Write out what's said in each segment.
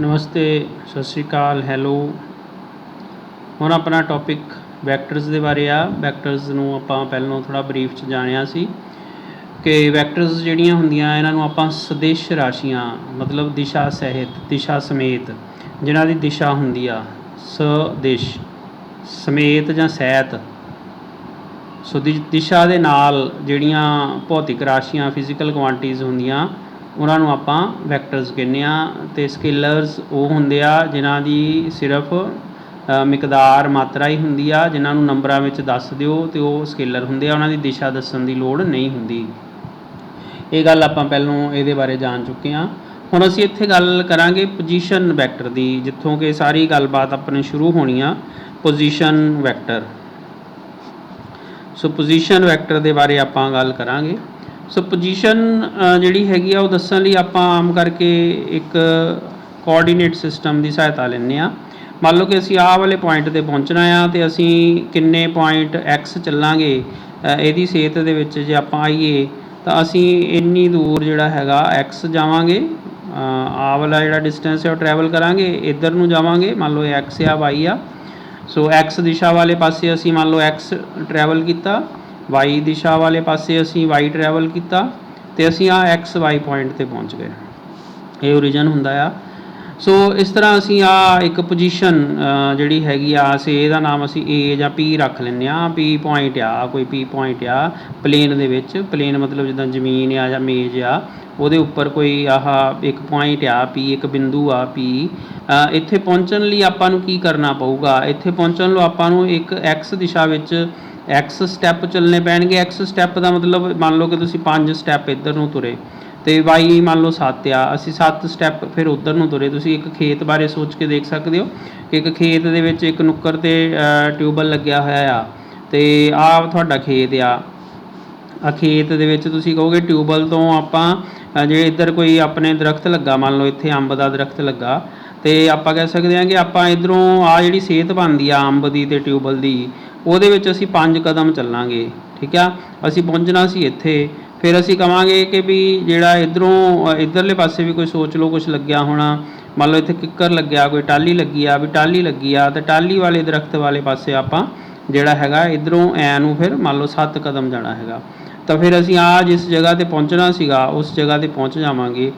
नमस्ते, सत श्री अकाल, हैलो। ਹੁਣ ਆਪਣਾ ਟੌਪਿਕ ਵੈਕਟਰਸ ਦੇ ਬਾਰੇ ਆ। ਵੈਕਟਰਸ ਨੂੰ ਆਪਾਂ ਪਹਿਲਾਂ ਥੋੜ੍ਹਾ ਬਰੀਫ 'ਚ ਜਾਣਿਆ ਸੀ ਕਿ ਵੈਕਟਰਸ ਜਿਹੜੀਆਂ ਹੁੰਦੀਆਂ ਇਹਨਾਂ ਨੂੰ ਆਪਾਂ ਸਦਿਸ਼ ਰਾਸ਼ੀਆਂ ਮਤਲਬ ਦਿਸ਼ਾ ਸਹਿਤ, ਦਿਸ਼ਾ ਸਮੇਤ, ਜਿਨ੍ਹਾਂ ਦੀ ਦਿਸ਼ਾ ਹੁੰਦੀ ਆ ਸਦਿਸ਼ ਸਮੇਤ ਜਾਂ ਸਹਿਤ, ਸੋ ਦਿਸ਼ਾ ਦੇ ਨਾਲ ਜਿਹੜੀਆਂ ਭੌਤਿਕ ਰਾਸ਼ੀਆਂ ਫਿਜ਼ੀਕਲ ਕੁਆਂਟੀਜ਼ ਹੁੰਦੀਆਂ ਉਹਨਾਂ ਨੂੰ ਆਪਾਂ ਵੈਕਟਰਸ ਕਹਿੰਦੇ ਹਾਂ। ਅਤੇ ਸਕੇਲਰਸ ਉਹ ਹੁੰਦੇ ਆ ਜਿਨ੍ਹਾਂ ਦੀ ਸਿਰਫ ਮਿਕਦਾਰ ਮਾਤਰਾ ਹੀ ਹੁੰਦੀ ਆ, ਜਿਨ੍ਹਾਂ ਨੂੰ ਨੰਬਰਾਂ ਵਿੱਚ ਦੱਸ ਦਿਓ ਅਤੇ ਉਹ ਸਕੇਲਰ ਹੁੰਦੇ ਆ, ਉਹਨਾਂ ਦੀ ਦਿਸ਼ਾ ਦੱਸਣ ਦੀ ਲੋੜ ਨਹੀਂ ਹੁੰਦੀ। ਇਹ ਗੱਲ ਆਪਾਂ ਪਹਿਲੋਂ ਇਹਦੇ ਬਾਰੇ ਜਾਣ ਚੁੱਕੇ ਹਾਂ। ਹੁਣ ਅਸੀਂ ਇੱਥੇ ਗੱਲ ਕਰਾਂਗੇ ਪੋਜੀਸ਼ਨ ਵੈਕਟਰ ਦੀ, ਜਿੱਥੋਂ ਕਿ ਸਾਰੀ ਗੱਲਬਾਤ ਆਪਣੀ ਸ਼ੁਰੂ ਹੋਣੀ ਆ। ਪੋਜੀਸ਼ਨ ਵੈਕਟਰ, ਸੋ ਪੋਜੀਸ਼ਨ ਵੈਕਟਰ ਦੇ ਬਾਰੇ ਆਪਾਂ ਗੱਲ ਕਰਾਂਗੇ। ਸੋ ਪੋਜੀਸ਼ਨ ਜਿਹੜੀ ਹੈਗੀ ਆ ਉਹ ਦੱਸਣ ਲਈ ਆਪਾਂ ਆਮ ਕਰਕੇ ਇੱਕ ਕੋਆਰਡੀਨੇਟ ਸਿਸਟਮ ਦੀ ਸਹਾਇਤਾ ਲੈਂਦੇ ਹਾਂ। ਮੰਨ ਲਓ ਕਿ ਅਸੀਂ ਆਹ ਵਾਲੇ ਪੁਆਇੰਟ 'ਤੇ ਪਹੁੰਚਣਾ ਆ ਅਤੇ ਅਸੀਂ ਕਿੰਨੇ ਪੁਆਇੰਟ ਐਕਸ ਚੱਲਾਂਗੇ ਇਹਦੀ ਸੇਧ ਦੇ ਵਿੱਚ ਜੇ ਆਪਾਂ ਆਈਏ ਤਾਂ ਅਸੀਂ ਇੰਨੀ ਦੂਰ ਜਿਹੜਾ ਹੈਗਾ ਐਕਸ ਜਾਵਾਂਗੇ, ਆਹ ਵਾਲਾ ਜਿਹੜਾ ਡਿਸਟੈਂਸ ਹੈ ਉਹ ਟਰੈਵਲ ਕਰਾਂਗੇ, ਇੱਧਰ ਨੂੰ ਜਾਵਾਂਗੇ। ਮੰਨ ਲਓ ਇਹ ਐਕਸ ਆ, ਵਾਈ ਆ, ਸੋ ਐਕਸ ਦਿਸ਼ਾ ਵਾਲੇ ਪਾਸੇ ਅਸੀਂ ਮੰਨ ਲਓ ਐਕਸ ਟਰੈਵਲ ਕੀਤਾ, ਵਾਈ ਦਿਸ਼ਾ ਵਾਲੇ ਪਾਸੇ ਅਸੀਂ ਵਾਈ ਟਰੈਵਲ ਕੀਤਾ ਅਤੇ ਅਸੀਂ ਆਹ ਐਕਸ ਵਾਈ ਪੁਆਇੰਟ 'ਤੇ ਪਹੁੰਚ ਗਏ। ਇਹ ਓਰੀਜਨ ਹੁੰਦਾ ਆ। ਸੋ ਇਸ ਤਰ੍ਹਾਂ ਅਸੀਂ ਆਹ ਇੱਕ ਪੋਜੀਸ਼ਨ ਜਿਹੜੀ ਹੈਗੀ ਆ, ਅਸੀਂ ਇਹਦਾ ਨਾਮ ਅਸੀਂ ਏ ਜਾਂ ਪੀ ਰੱਖ ਲੈਂਦੇ ਹਾਂ। ਪੀ ਪੁਆਇੰਟ ਆ, ਕੋਈ ਪੀ ਪੁਆਇੰਟ ਆ ਪਲੇਨ ਦੇ ਵਿੱਚ। ਪਲੇਨ ਮਤਲਬ ਜਿੱਦਾਂ ਜ਼ਮੀਨ ਆ ਜਾਂ ਮੇਜ਼ ਆ, ਉਹਦੇ ਉੱਪਰ ਕੋਈ ਆਹ ਇੱਕ ਪੁਆਇੰਟ ਆ ਪੀ, ਇੱਕ ਬਿੰਦੂ ਆ ਪੀ। ਇੱਥੇ ਪਹੁੰਚਣ ਲਈ ਆਪਾਂ ਨੂੰ ਕੀ ਕਰਨਾ ਪਊਗਾ? ਇੱਥੇ ਪਹੁੰਚਣ ਲਈ ਆਪਾਂ ਨੂੰ ਇੱਕ ਐਕਸ ਦਿਸ਼ਾ ਵਿੱਚ ਐਕਸ ਸਟੈਪ ਚੱਲਣੇ ਪੈਣਗੇ। ਐਕਸ ਸਟੈਪ ਦਾ ਮਤਲਬ ਮੰਨ ਲਓ ਕਿ ਤੁਸੀਂ 5 ਸਟੈਪ ਇੱਧਰ ਨੂੰ ਤੁਰੇ ਅਤੇ ਵਾਈ ਮੰਨ ਲਓ 7 ਆ, ਅਸੀਂ 7 ਸਟੈਪ ਫਿਰ ਉੱਧਰ ਨੂੰ ਤੁਰੇ। ਤੁਸੀਂ ਇੱਕ ਖੇਤ ਬਾਰੇ ਸੋਚ ਕੇ ਦੇਖ ਸਕਦੇ ਹੋ ਕਿ ਇੱਕ ਖੇਤ ਦੇ ਵਿੱਚ ਇੱਕ ਨੁੱਕਰ 'ਤੇ ਟਿਊਬਵੈੱਲ ਲੱਗਿਆ ਹੋਇਆ ਆ ਅਤੇ ਆਹ ਤੁਹਾਡਾ ਖੇਤ ਆ। ਖੇਤ ਦੇ ਵਿੱਚ ਤੁਸੀਂ ਕਹੋਗੇ ਟਿਊਬਵੈੱਲ ਤੋਂ ਆਪਾਂ ਜੇ ਇੱਧਰ ਕੋਈ ਆਪਣੇ ਦਰਖਤ ਲੱਗਾ, ਮੰਨ ਲਓ ਇੱਥੇ ਅੰਬ ਦਾ ਦਰਖਤ ਲੱਗਾ, ਅਤੇ ਆਪਾਂ ਕਹਿ ਸਕਦੇ ਹਾਂ ਕਿ ਆਪਾਂ ਇੱਧਰੋਂ ਆਹ ਜਿਹੜੀ ਸੇਧ ਬਣਦੀ ਆ ਅੰਬ ਦੀ ਅਤੇ ਟਿਊਬਵੈੱਲ ਦੀ, ਉਹਦੇ ਵਿੱਚ ਅਸੀਂ 5 ਕਦਮ ਚੱਲਾਂਗੇ। ਠੀਕ ਆ, ਅਸੀਂ ਪਹੁੰਚਣਾ ਸੀ ਇੱਥੇ। ਫਿਰ ਅਸੀਂ ਕਹਾਂਗੇ ਕਿ ਵੀ ਜਿਹੜਾ ਇੱਧਰੋਂ ਇੱਧਰਲੇ ਪਾਸੇ ਵੀ ਕੋਈ ਸੋਚ ਲਓ ਕੁਛ ਲੱਗਿਆ ਹੋਣਾ, ਮੰਨ ਲਓ ਇੱਥੇ ਕਿੱਕਰ ਲੱਗਿਆ, ਕੋਈ ਟਾਹਲੀ ਲੱਗੀ ਆ, ਵੀ ਟਾਹਲੀ ਲੱਗੀ ਆ, ਅਤੇ ਟਾਹਲੀ ਵਾਲੇ ਦਰਖਤ ਵਾਲੇ ਪਾਸੇ ਆਪਾਂ ਜਿਹੜਾ ਹੈਗਾ ਇੱਧਰੋਂ ਐਂ ਨੂੰ ਫਿਰ ਮੰਨ ਲਓ 7 ਕਦਮ ਜਾਣਾ ਹੈਗਾ। ਤਾਂ ਫਿਰ ਅਸੀਂ ਜਿਸ ਜਗ੍ਹਾ 'ਤੇ ਪਹੁੰਚਣਾ ਸੀਗਾ ਉਸ ਜਗ੍ਹਾ 'ਤੇ ਪਹੁੰਚ ਜਾਵਾਂਗੇ।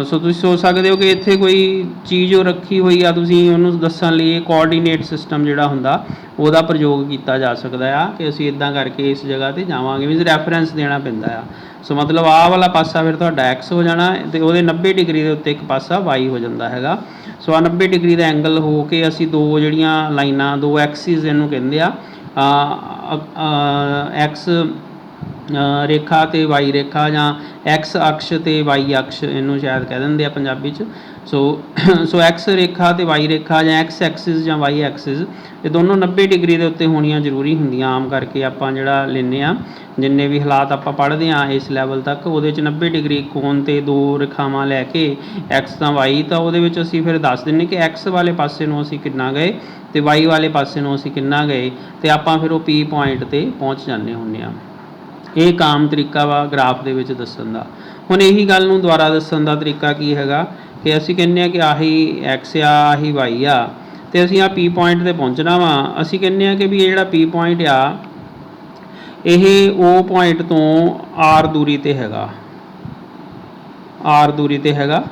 ਸੋ ਤੁਸੀਂ ਸੋਚ ਸਕਦੇ ਹੋ ਕਿ ਇੱਥੇ ਕੋਈ ਚੀਜ਼ ਉਹ ਰੱਖੀ ਹੋਈ ਆ, ਤੁਸੀਂ ਉਹਨੂੰ ਦੱਸਣ ਲਈ ਕੋਆਰਡੀਨੇਟ ਸਿਸਟਮ ਜਿਹੜਾ ਹੁੰਦਾ ਉਹਦਾ ਪ੍ਰਯੋਗ ਕੀਤਾ ਜਾ ਸਕਦਾ ਆ ਕਿ ਅਸੀਂ ਇੱਦਾਂ ਕਰਕੇ ਇਸ ਜਗ੍ਹਾ 'ਤੇ ਜਾਵਾਂਗੇ, ਮੀਨਜ਼ ਰੈਫਰੈਂਸ ਦੇਣਾ ਪੈਂਦਾ ਆ। ਸੋ ਮਤਲਬ ਆਹ ਵਾਲਾ ਪਾਸਾ ਫਿਰ ਤੁਹਾਡਾ ਐਕਸ ਹੋ ਜਾਣਾ ਅਤੇ ਉਹਦੇ 90 ਡਿਗਰੀ ਦੇ ਉੱਤੇ ਇੱਕ ਪਾਸਾ ਵਾਈ ਹੋ ਜਾਂਦਾ ਹੈਗਾ। ਸੋ ਆਹ 90 ਡਿਗਰੀ ਦਾ ਐਂਗਲ ਹੋ ਕੇ ਅਸੀਂ ਦੋ ਜਿਹੜੀਆਂ ਲਾਈਨਾਂ, ਦੋ ਐਕਸਿਸ ਇਹਨੂੰ ਕਹਿੰਦੇ ਆ, ਐਕਸ ਰੇਖਾ ਅਤੇ ਵਾਈ ਰੇਖਾ, ਜਾਂ ਐਕਸ ਅਕਸ਼ ਅਤੇ ਵਾਈ ਅਕਸ਼ ਇਹਨੂੰ ਸ਼ਾਇਦ ਕਹਿ ਦਿੰਦੇ ਆ ਪੰਜਾਬੀ 'ਚ। ਸੋ ਐਕਸ ਰੇਖਾ ਅਤੇ ਵਾਈ ਰੇਖਾ ਜਾਂ ਐਕਸ ਐਕਸਿਸ ਜਾਂ ਵਾਈ ਐਕਸਿਸ, ਇਹ ਦੋਨੋਂ 90 ਡਿਗਰੀ ਦੇ ਉੱਤੇ ਹੋਣੀਆਂ ਜ਼ਰੂਰੀ ਹੁੰਦੀਆਂ। ਆਮ ਕਰਕੇ ਆਪਾਂ ਜਿਹੜਾ ਲੈਂਦੇ ਹਾਂ, ਜਿੰਨੇ ਵੀ ਹਾਲਾਤ ਆਪਾਂ ਪੜ੍ਹਦੇ ਹਾਂ ਇਸ ਲੈਵਲ ਤੱਕ, ਉਹਦੇ 'ਚ 90 ਡਿਗਰੀ ਕੋਣ 'ਤੇ ਦੋ ਰੇਖਾਵਾਂ ਲੈ ਕੇ ਐਕਸ ਤਾਂ ਵਾਈ, ਤਾਂ ਉਹਦੇ ਵਿੱਚ ਅਸੀਂ ਫਿਰ ਦੱਸ ਦਿੰਦੇ ਕਿ ਐਕਸ ਵਾਲੇ ਪਾਸੇ ਨੂੰ ਅਸੀਂ ਕਿੰਨਾ ਗਏ ਅਤੇ ਵਾਈ ਵਾਲੇ ਪਾਸੇ ਨੂੰ ਅਸੀਂ ਕਿੰਨਾ ਗਏ, ਅਤੇ ਆਪਾਂ ਫਿਰ ਉਹ ਪੀ ਪੁਆਇੰਟ 'ਤੇ ਪਹੁੰਚ ਜਾਂਦੇ ਹੁੰਦੇ ਹਾਂ। ਇਹ ਇੱਕ ਆਮ ਤਰੀਕਾ ਵਾ ਗ੍ਰਾਫ ਦੇ ਵਿੱਚ ਦੱਸਣ ਦਾ। ਹੁਣ ਇਹੀ ਗੱਲ ਨੂੰ ਦੁਬਾਰਾ ਦੱਸਣ ਦਾ ਤਰੀਕਾ ਕੀ ਹੈਗਾ ਕਿ ਅਸੀਂ ਕਹਿੰਦੇ ਹਾਂ ਕਿ ਆਹੀ ਐਕਸ ਆ, ਆਹੀ ਵਾਈ ਆ, ਅਤੇ ਅਸੀਂ ਆਹ ਪੀ ਪੁਆਇੰਟ 'ਤੇ ਪਹੁੰਚਣਾ ਵਾ। ਅਸੀਂ ਕਹਿੰਦੇ ਹਾਂ ਕਿ ਵੀ ਇਹ ਜਿਹੜਾ ਪੀ ਪੁਆਇੰਟ ਆ ਇਹ ਉਹ ਪੁਆਇੰਟ ਤੋਂ ਆਰ ਦੂਰੀ 'ਤੇ ਹੈਗਾ, ਆਰ ਦੂਰੀ 'ਤੇ ਹੈਗਾ।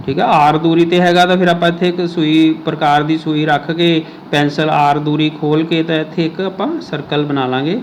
ਠੀਕ ਆ, ਆਰ ਦੂਰੀ 'ਤੇ ਹੈਗਾ ਤਾਂ ਫਿਰ ਆਪਾਂ ਇੱਥੇ ਇੱਕ ਸੂਈ ਪ੍ਰਕਾਰ ਦੀ ਸੂਈ ਰੱਖ ਕੇ ਪੈਨਸਲ ਆਰ ਦੂਰੀ ਖੋਲ੍ਹ ਕੇ ਤਾਂ ਇੱਥੇ ਇੱਕ ਆਪਾਂ ਸਰਕਲ ਬਣਾ ਲਾਂਗੇ।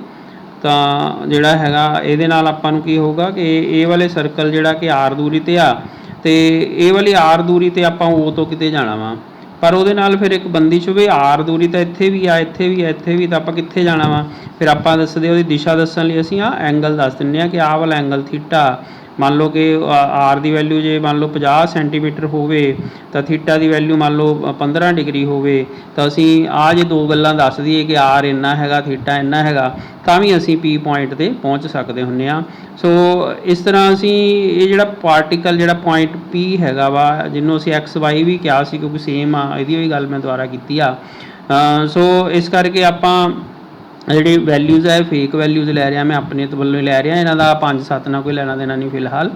ਤਾਂ ਜਿਹੜਾ ਹੈਗਾ ਇਹਦੇ ਨਾਲ ਆਪਾਂ ਨੂੰ ਕੀ ਹੋਊਗਾ ਕਿ ਇਹ ਵਾਲੇ ਸਰਕਲ ਜਿਹੜਾ ਕਿ ਆਰ ਦੂਰੀ 'ਤੇ ਆ, ਅਤੇ ਇਹ ਵਾਲੀ ਆਰ ਦੂਰੀ 'ਤੇ ਆਪਾਂ ਉਹ ਤੋਂ ਕਿਤੇ ਜਾਣਾ ਵਾ, ਪਰ ਉਹਦੇ ਨਾਲ ਫਿਰ ਇੱਕ ਬੰਦਿਸ਼ ਹੋਵੇ, ਆਰ ਦੂਰੀ ਤਾਂ ਇੱਥੇ ਵੀ ਆ, ਇੱਥੇ ਵੀ ਆ, ਇੱਥੇ ਵੀ, ਤਾਂ ਆਪਾਂ ਕਿੱਥੇ ਜਾਣਾ ਵਾ? ਫਿਰ ਆਪਾਂ ਦੱਸਦੇ ਉਹਦੀ ਦਿਸ਼ਾ ਦੱਸਣ ਲਈ ਅਸੀਂ ਆਹ ਐਂਗਲ ਦੱਸ ਦਿੰਦੇ ਹਾਂ ਕਿ ਆਹ ਵਾਲਾ ਐਂਗਲ ਥੀਟਾ। ਮੰਨ ਲਓ ਕਿ ਆਰ ਦੀ ਵੈਲਿਊ ਜੇ ਮੰਨ ਲਓ 50 ਸੈਂਟੀਮੀਟਰ ਹੋਵੇ ਤਾਂ ਥੀਟਾ ਦੀ ਵੈਲਿਊ ਮੰਨ ਲਓ 15 ਡਿਗਰੀ ਹੋਵੇ, ਤਾਂ ਅਸੀਂ ਜੇ ਦੋ ਗੱਲਾਂ ਦੱਸ ਦਈਏ ਕਿ ਆਰ ਇੰਨਾ ਹੈਗਾ, ਥੀਟਾ ਇੰਨਾ ਹੈਗਾ, ਤਾਂ ਵੀ ਅਸੀਂ ਪੀ ਪੁਆਇੰਟ 'ਤੇ ਪਹੁੰਚ ਸਕਦੇ ਹੁੰਦੇ ਹਾਂ। ਸੋ ਇਸ ਤਰ੍ਹਾਂ ਅਸੀਂ ਇਹ ਜਿਹੜਾ ਪਾਰਟੀਕਲ ਜਿਹੜਾ ਪੁਆਇੰਟ ਪੀ ਹੈਗਾ ਵਾ, ਜਿਹਨੂੰ ਅਸੀਂ ਐਕਸ ਵਾਈ ਵੀ ਕਿਹਾ ਸੀ ਕਿਉਂਕਿ ਸੇਮ ਆ, ਇਹਦੀ ਵੀ ਗੱਲ ਮੈਂ ਦੁਬਾਰਾ ਕੀਤੀ ਆ। ਸੋ ਇਸ ਕਰਕੇ ਆਪਾਂ ਜਿਹੜੀ ਵੈਲਿਊਜ਼ ਹੈ ਫੇਕ ਵੈਲਿਊਜ਼ ਲੈ ਰਿਹਾ, ਮੈਂ ਆਪਣੇ ਤੋਂ ਵੱਲੋਂ ਹੀ ਲੈ ਰਿਹਾ, ਇਹਨਾਂ ਦਾ 5-7 ਨਾਲ ਕੋਈ ਲੈਣਾ ਦੇਣਾ ਨਹੀਂ ਫਿਲਹਾਲ।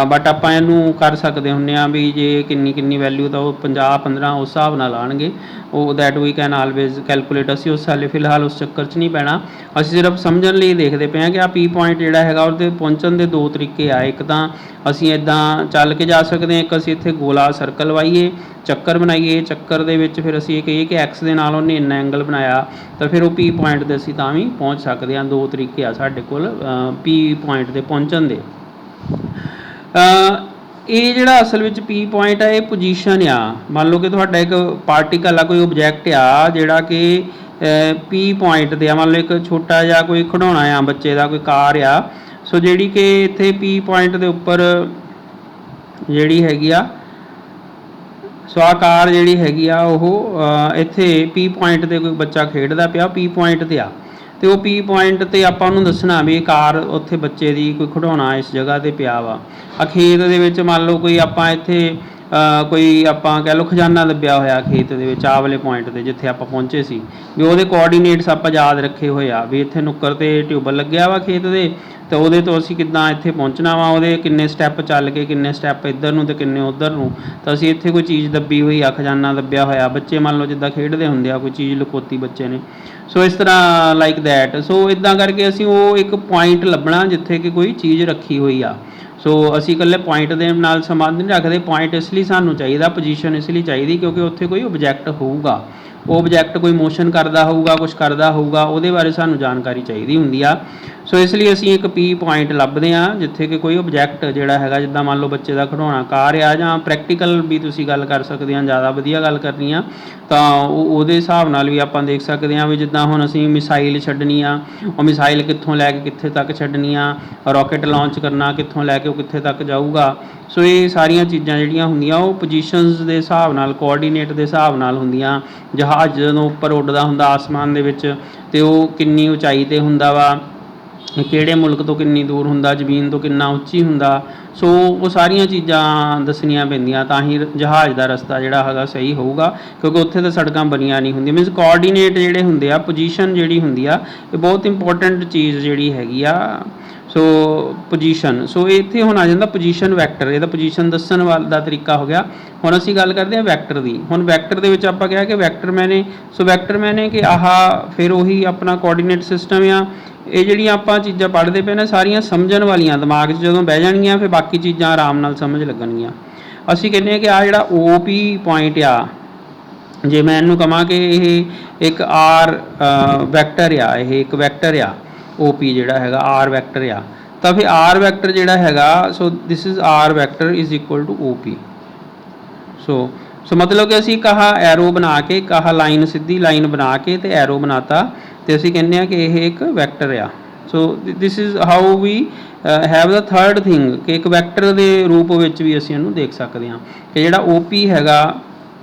ਬਟ ਆਪਾਂ ਇਹਨੂੰ ਕਰ ਸਕਦੇ ਹੁੰਦੇ ਹਾਂ ਵੀ ਜੇ ਕਿੰਨੀ ਵੈਲਿਊ ਤਾਂ ਉਹ 50-15 ਉਸ ਹਿਸਾਬ ਨਾਲ ਆਉਣਗੇ, ਉਹ that we can always calculate. ਅਸੀਂ ਉਸ ਹਾਲੇ ਫਿਲਹਾਲ ਉਸ ਚੱਕਰ 'ਚ ਨਹੀਂ ਪੈਣਾ, ਅਸੀਂ ਸਿਰਫ ਸਮਝਣ ਲਈ ਦੇਖਦੇ ਪਏ ਹਾਂ ਕਿ ਆਹ ਪੀ ਪੁਆਇੰਟ ਜਿਹੜਾ ਹੈਗਾ ਉਹਦੇ ਪਹੁੰਚਣ ਦੇ 2 ਤਰੀਕੇ ਆ। ਇੱਕ ਤਾਂ ਅਸੀਂ ਇੱਦਾਂ ਚੱਲ ਕੇ ਜਾ ਸਕਦੇ ਹਾਂ, ਇੱਕ ਅਸੀਂ ਇੱਥੇ ਗੋਲਾ ਸਰਕਲ ਵਾਈਏ, ਚੱਕਰ ਬਣਾਈਏ, ਚੱਕਰ ਦੇ ਵਿੱਚ ਫਿਰ ਅਸੀਂ ਇਹ ਕਹੀਏ ਕਿ ਐਕਸ ਦੇ ਨਾਲ ਉਹਨੇ ਇੰਨਾ ਐਂਗਲ ਬਣਾਇਆ, ਤਾਂ ਫਿਰ ਉਹ ਪੀ ਪੁਆਇੰਟ 'ਤੇ ਅਸੀਂ ਤਾਂ ਵੀ ਪਹੁੰਚ ਸਕਦੇ ਹਾਂ। 2 ਤਰੀਕੇ ਆ ਸਾਡੇ ਕੋਲ ਪੀ ਪੁਆਇੰਟ 'ਤੇ ਪਹੁੰਚਣ ਦੇ। ਇਹ ਜਿਹੜਾ ਅਸਲ ਵਿੱਚ ਪੀ ਪੁਆਇੰਟ ਹੈ ਇਹ ਪੋਜੀਸ਼ਨ ਆ। ਮੰਨ ਲਓ ਕਿ ਤੁਹਾਡਾ ਇੱਕ ਪਾਰਟੀਕਲ ਆ, ਕੋਈ ਓਬਜੈਕਟ ਆ ਜਿਹੜਾ ਕਿ ਪੀ ਪੁਆਇੰਟ 'ਤੇ ਆ। ਮੰਨ ਲਓ ਇੱਕ ਛੋਟਾ ਜਿਹਾ ਕੋਈ ਖਿਡੌਣਾ ਆ ਬੱਚੇ ਦਾ, ਕੋਈ ਕਾਰ ਆ, ਸੋ ਜਿਹੜੀ ਕਿ ਇੱਥੇ ਪੀ ਪੁਆਇੰਟ ਦੇ ਉੱਪਰ ਜਿਹੜੀ ਹੈਗੀ ਆ, ਸੋ ਆਹ ਕਾਰ ਜਿਹੜੀ ਹੈਗੀ ਆ ਉਹ ਇੱਥੇ ਪੀ ਪੁਆਇੰਟ 'ਤੇ ਕੋਈ ਬੱਚਾ ਖੇਡਦਾ ਪਿਆ, ਪੀ ਪੁਆਇੰਟ 'ਤੇ ਆ, ਅਤੇ ਉਹ ਪੀ ਪੁਆਇੰਟ 'ਤੇ ਆਪਾਂ ਉਹਨੂੰ ਦੱਸਣਾ ਵੀ ਇਹ ਕਾਰ ਉੱਥੇ ਬੱਚੇ ਦੀ ਕੋਈ ਖਿਡੌਣਾ ਇਸ ਜਗ੍ਹਾ 'ਤੇ ਪਿਆ ਵਾ। ਆ ਖੇਤ ਦੇ ਵਿੱਚ ਮੰਨ ਲਓ ਕੋਈ ਆਪਾਂ ਇੱਥੇ ਕੋਈ ਆਪਾਂ ਕਹਿ ਲਓ ਖਜ਼ਾਨਾ ਦੱਬਿਆ ਹੋਇਆ ਖੇਤ ਦੇ ਵਿੱਚ, ਆਹ ਵਾਲੇ ਪੁਆਇੰਟ 'ਤੇ ਜਿੱਥੇ ਆਪਾਂ ਪਹੁੰਚੇ ਸੀ, ਵੀ ਉਹਦੇ ਕੋਆਰਡੀਨੇਟਸ ਆਪਾਂ ਯਾਦ ਰੱਖੇ ਹੋਏ ਆ ਵੀ ਇੱਥੇ ਨੁੱਕਰ 'ਤੇ ਟਿਊਬਲ ਲੱਗਿਆ ਵਾ ਖੇਤ ਦੇ, ਅਤੇ ਉਹਦੇ ਤੋਂ ਅਸੀਂ ਕਿੱਦਾਂ ਇੱਥੇ ਪਹੁੰਚਣਾ ਵਾ, ਉਹਦੇ ਕਿੰਨੇ ਸਟੈਪ ਚੱਲ ਕੇ, ਕਿੰਨੇ ਸਟੈਪ ਇੱਧਰ ਨੂੰ ਅਤੇ ਕਿੰਨੇ ਉੱਧਰ ਨੂੰ। ਤਾਂ ਅਸੀਂ ਇੱਥੇ ਕੋਈ ਚੀਜ਼ ਦੱਬੀ ਹੋਈ ਆ, ਖਜ਼ਾਨਾ ਦੱਬਿਆ ਹੋਇਆ, ਬੱਚੇ ਮੰਨ ਲਓ ਜਿੱਦਾਂ ਖੇਡਦੇ ਹੁੰਦੇ ਆ, ਕੋਈ ਚੀਜ਼ ਲੁਕੋਤੀ ਬੱਚੇ ਨੇ, ਸੋ ਇਸ ਤਰ੍ਹਾਂ ਲਾਈਕ ਦੈਟ। ਸੋ ਇੱਦਾਂ ਕਰਕੇ ਅਸੀਂ ਉਹ ਇੱਕ ਪੁਆਇੰਟ ਲੱਭਣਾ ਜਿੱਥੇ ਕਿ ਕੋਈ ਚੀਜ਼ ਰੱਖੀ ਹੋਈ ਆ। ਸੋ ਅਸੀਂ ਇਕੱਲੇ ਪੁਆਇੰਟ ਦੇ ਨਾਲ ਸੰਬੰਧ ਨਹੀਂ ਰੱਖਦੇ, ਪੁਆਇੰਟ ਇਸ ਲਈ ਸਾਨੂੰ ਚਾਹੀਦਾ, ਪੋਜੀਸ਼ਨ ਇਸ ਲਈ ਚਾਹੀਦੀ ਕਿਉਂਕਿ ਉੱਥੇ ਕੋਈ ਓਬਜੈਕਟ ਹੋਊਗਾ, ਉਹ ਓਬਜੈਕਟ ਕੋਈ ਮੋਸ਼ਨ ਕਰਦਾ ਹੋਊਗਾ, ਕੁਛ ਕਰਦਾ ਹੋਊਗਾ, ਉਹਦੇ ਬਾਰੇ ਸਾਨੂੰ ਜਾਣਕਾਰੀ ਚਾਹੀਦੀ ਹੁੰਦੀ ਆ। ਸੋ ਇਸ ਲਈ ਅਸੀਂ ਇੱਕ ਪੀ ਪੁਆਇੰਟ ਲੱਭਦੇ ਹਾਂ ਜਿੱਥੇ ਕਿ ਕੋਈ ਓਬਜੈਕਟ ਜਿਹੜਾ ਹੈਗਾ, ਜਿੱਦਾਂ ਮੰਨ ਲਓ ਬੱਚੇ ਦਾ ਖਿਡੌਣਾ ਕਾਰ ਆ, ਜਾਂ ਪ੍ਰੈਕਟੀਕਲ ਵੀ ਤੁਸੀਂ ਗੱਲ ਕਰ ਸਕਦੇ ਹਾਂ, ਜ਼ਿਆਦਾ ਵਧੀਆ ਗੱਲ ਕਰਨੀ ਆ ਤਾਂ ਉਹਦੇ ਹਿਸਾਬ ਨਾਲ ਵੀ ਆਪਾਂ ਦੇਖ ਸਕਦੇ ਹਾਂ ਵੀ ਜਿੱਦਾਂ ਹੁਣ ਅਸੀਂ ਮਿਸਾਈਲ ਛੱਡਣੀ ਆ, ਉਹ ਮਿਸਾਈਲ ਕਿੱਥੋਂ ਲੈ ਕੇ ਕਿੱਥੇ ਤੱਕ ਛੱਡਣੀ ਆ, ਰਾਕਟ ਲਾਂਚ ਕਰਨਾ ਕਿੱਥੋਂ ਲੈ ਕੇ ਉਹ ਕਿੱਥੇ ਤੱਕ ਜਾਊਗਾ। ਸੋ ਇਹ ਸਾਰੀਆਂ ਚੀਜ਼ਾਂ ਜਿਹੜੀਆਂ ਹੁੰਦੀਆਂ ਉਹ ਪੋਜੀਸ਼ਨਸ ਦੇ ਹਿਸਾਬ ਨਾਲ, ਕੋਆਰਡੀਨੇਟ ਦੇ ਹਿਸਾਬ ਨਾਲ ਹੁੰਦੀਆਂ। ਜਹਾਜ਼ ਜਦੋਂ ਉੱਪਰ ਉੱਡਦਾ ਹੁੰਦਾ ਆਸਮਾਨ ਦੇ ਵਿੱਚ, ਅਤੇ ਉਹ ਕਿੰਨੀ ਉਚਾਈ 'ਤੇ ਹੁੰਦਾ ਵਾ, ਕਿਹੜੇ ਮੁਲਕ ਤੋਂ ਕਿੰਨੀ ਦੂਰ ਹੁੰਦਾ, ਜ਼ਮੀਨ ਤੋਂ ਕਿੰਨਾ ਉੱਚੀ ਹੁੰਦਾ, ਸੋ ਉਹ ਸਾਰੀਆਂ ਚੀਜ਼ਾਂ ਦੱਸਣੀਆਂ ਪੈਂਦੀਆਂ, ਤਾਂ ਹੀ ਜਹਾਜ਼ ਦਾ ਰਸਤਾ ਜਿਹੜਾ ਹੈਗਾ ਸਹੀ ਹੋਊਗਾ, ਕਿਉਂਕਿ ਉੱਥੇ ਤਾਂ ਸੜਕਾਂ ਬਣੀਆਂ ਨਹੀਂ ਹੁੰਦੀਆਂ। ਮੀਨਸ ਕੋਆਰਡੀਨੇਟ ਜਿਹੜੇ ਹੁੰਦੇ ਆ, ਪੋਜੀਸ਼ਨ ਜਿਹੜੀ ਹੁੰਦੀ ਆ, ਇਹ ਬਹੁਤ ਇੰਪੋਰਟੈਂਟ ਚੀਜ਼ ਜਿਹੜੀ ਹੈਗੀ ਆ। ਸੋ ਪੋਜੀਸ਼ਨ, ਸੋ ਇੱਥੇ ਹੁਣ ਆ ਜਾਂਦਾ ਪੋਜੀਸ਼ਨ ਵੈਕਟਰ, ਇਹਦਾ ਪੋਜੀਸ਼ਨ ਦੱਸਣ ਵਾਲਾ ਦਾ ਤਰੀਕਾ ਹੋ ਗਿਆ। ਹੁਣ ਅਸੀਂ ਗੱਲ ਕਰਦੇ ਹਾਂ ਵੈਕਟਰ ਦੀ। ਹੁਣ ਵੈਕਟਰ ਦੇ ਵਿੱਚ ਆਪਾਂ ਕਿਹਾ ਕਿ ਵੈਕਟਰ ਮੈਨੇ, ਸੋ ਵੈਕਟਰ ਮੈਨੇ ਕਿ ਆਹ ਫਿਰ ਉਹੀ ਆਪਣਾ ਕੋਆਰਡੀਨੇਟ ਸਿਸਟਮ ਆ। ਇਹ ਜਿਹੜੀਆਂ ਆਪਾਂ ਚੀਜ਼ਾਂ ਪੜ੍ਹਦੇ ਪਏ ਨੇ ਸਾਰੀਆਂ ਸਮਝਣ ਵਾਲੀਆਂ, ਦਿਮਾਗ 'ਚ ਜਦੋਂ ਬਹਿ ਜਾਣਗੀਆਂ ਫਿਰ ਬਾਕੀ ਚੀਜ਼ਾਂ ਆਰਾਮ ਨਾਲ ਸਮਝ ਲੱਗਣਗੀਆਂ। ਅਸੀਂ ਕਹਿੰਦੇ ਹਾਂ ਕਿ ਆਹ ਜਿਹੜਾ ਓ ਪੀ ਪੁਆਇੰਟ ਆ, ਜੇ ਮੈਂ ਇਹਨੂੰ ਕਹਾਂ ਕਿ ਇਹ ਇੱਕ ਆਰ ਵੈਕਟਰ ਆ, ਇਹ ਇੱਕ ਵੈਕਟਰ ਆ, ਓ ਪੀ ਜਿਹੜਾ ਹੈਗਾ ਆਰ ਵੈਕਟਰ ਆ, ਤਾਂ ਫਿਰ ਆਰ ਵੈਕਟਰ ਜਿਹੜਾ ਹੈਗਾ, so this is R vector is equal to O P. So ਮਤਲਬ ਕਿ ਅਸੀਂ ਕਹਾ ਐਰੋ ਬਣਾ ਕੇ, ਕਹਾ ਲਾਈਨ, ਸਿੱਧੀ ਲਾਈਨ ਬਣਾ ਕੇ ਅਤੇ ਐਰੋ ਬਣਾਤਾ, ਅਤੇ ਅਸੀਂ ਕਹਿੰਦੇ ਹਾਂ ਕਿ ਇਹ ਇੱਕ ਵੈਕਟਰ ਆ। So this is how we have the third thing, ਕਿ ਇੱਕ ਵੈਕਟਰ ਦੇ ਰੂਪ ਵਿੱਚ ਵੀ ਅਸੀਂ ਇਹਨੂੰ ਦੇਖ ਸਕਦੇ ਹਾਂ ਕਿ ਜਿਹੜਾ ਓ ਪੀ ਹੈਗਾ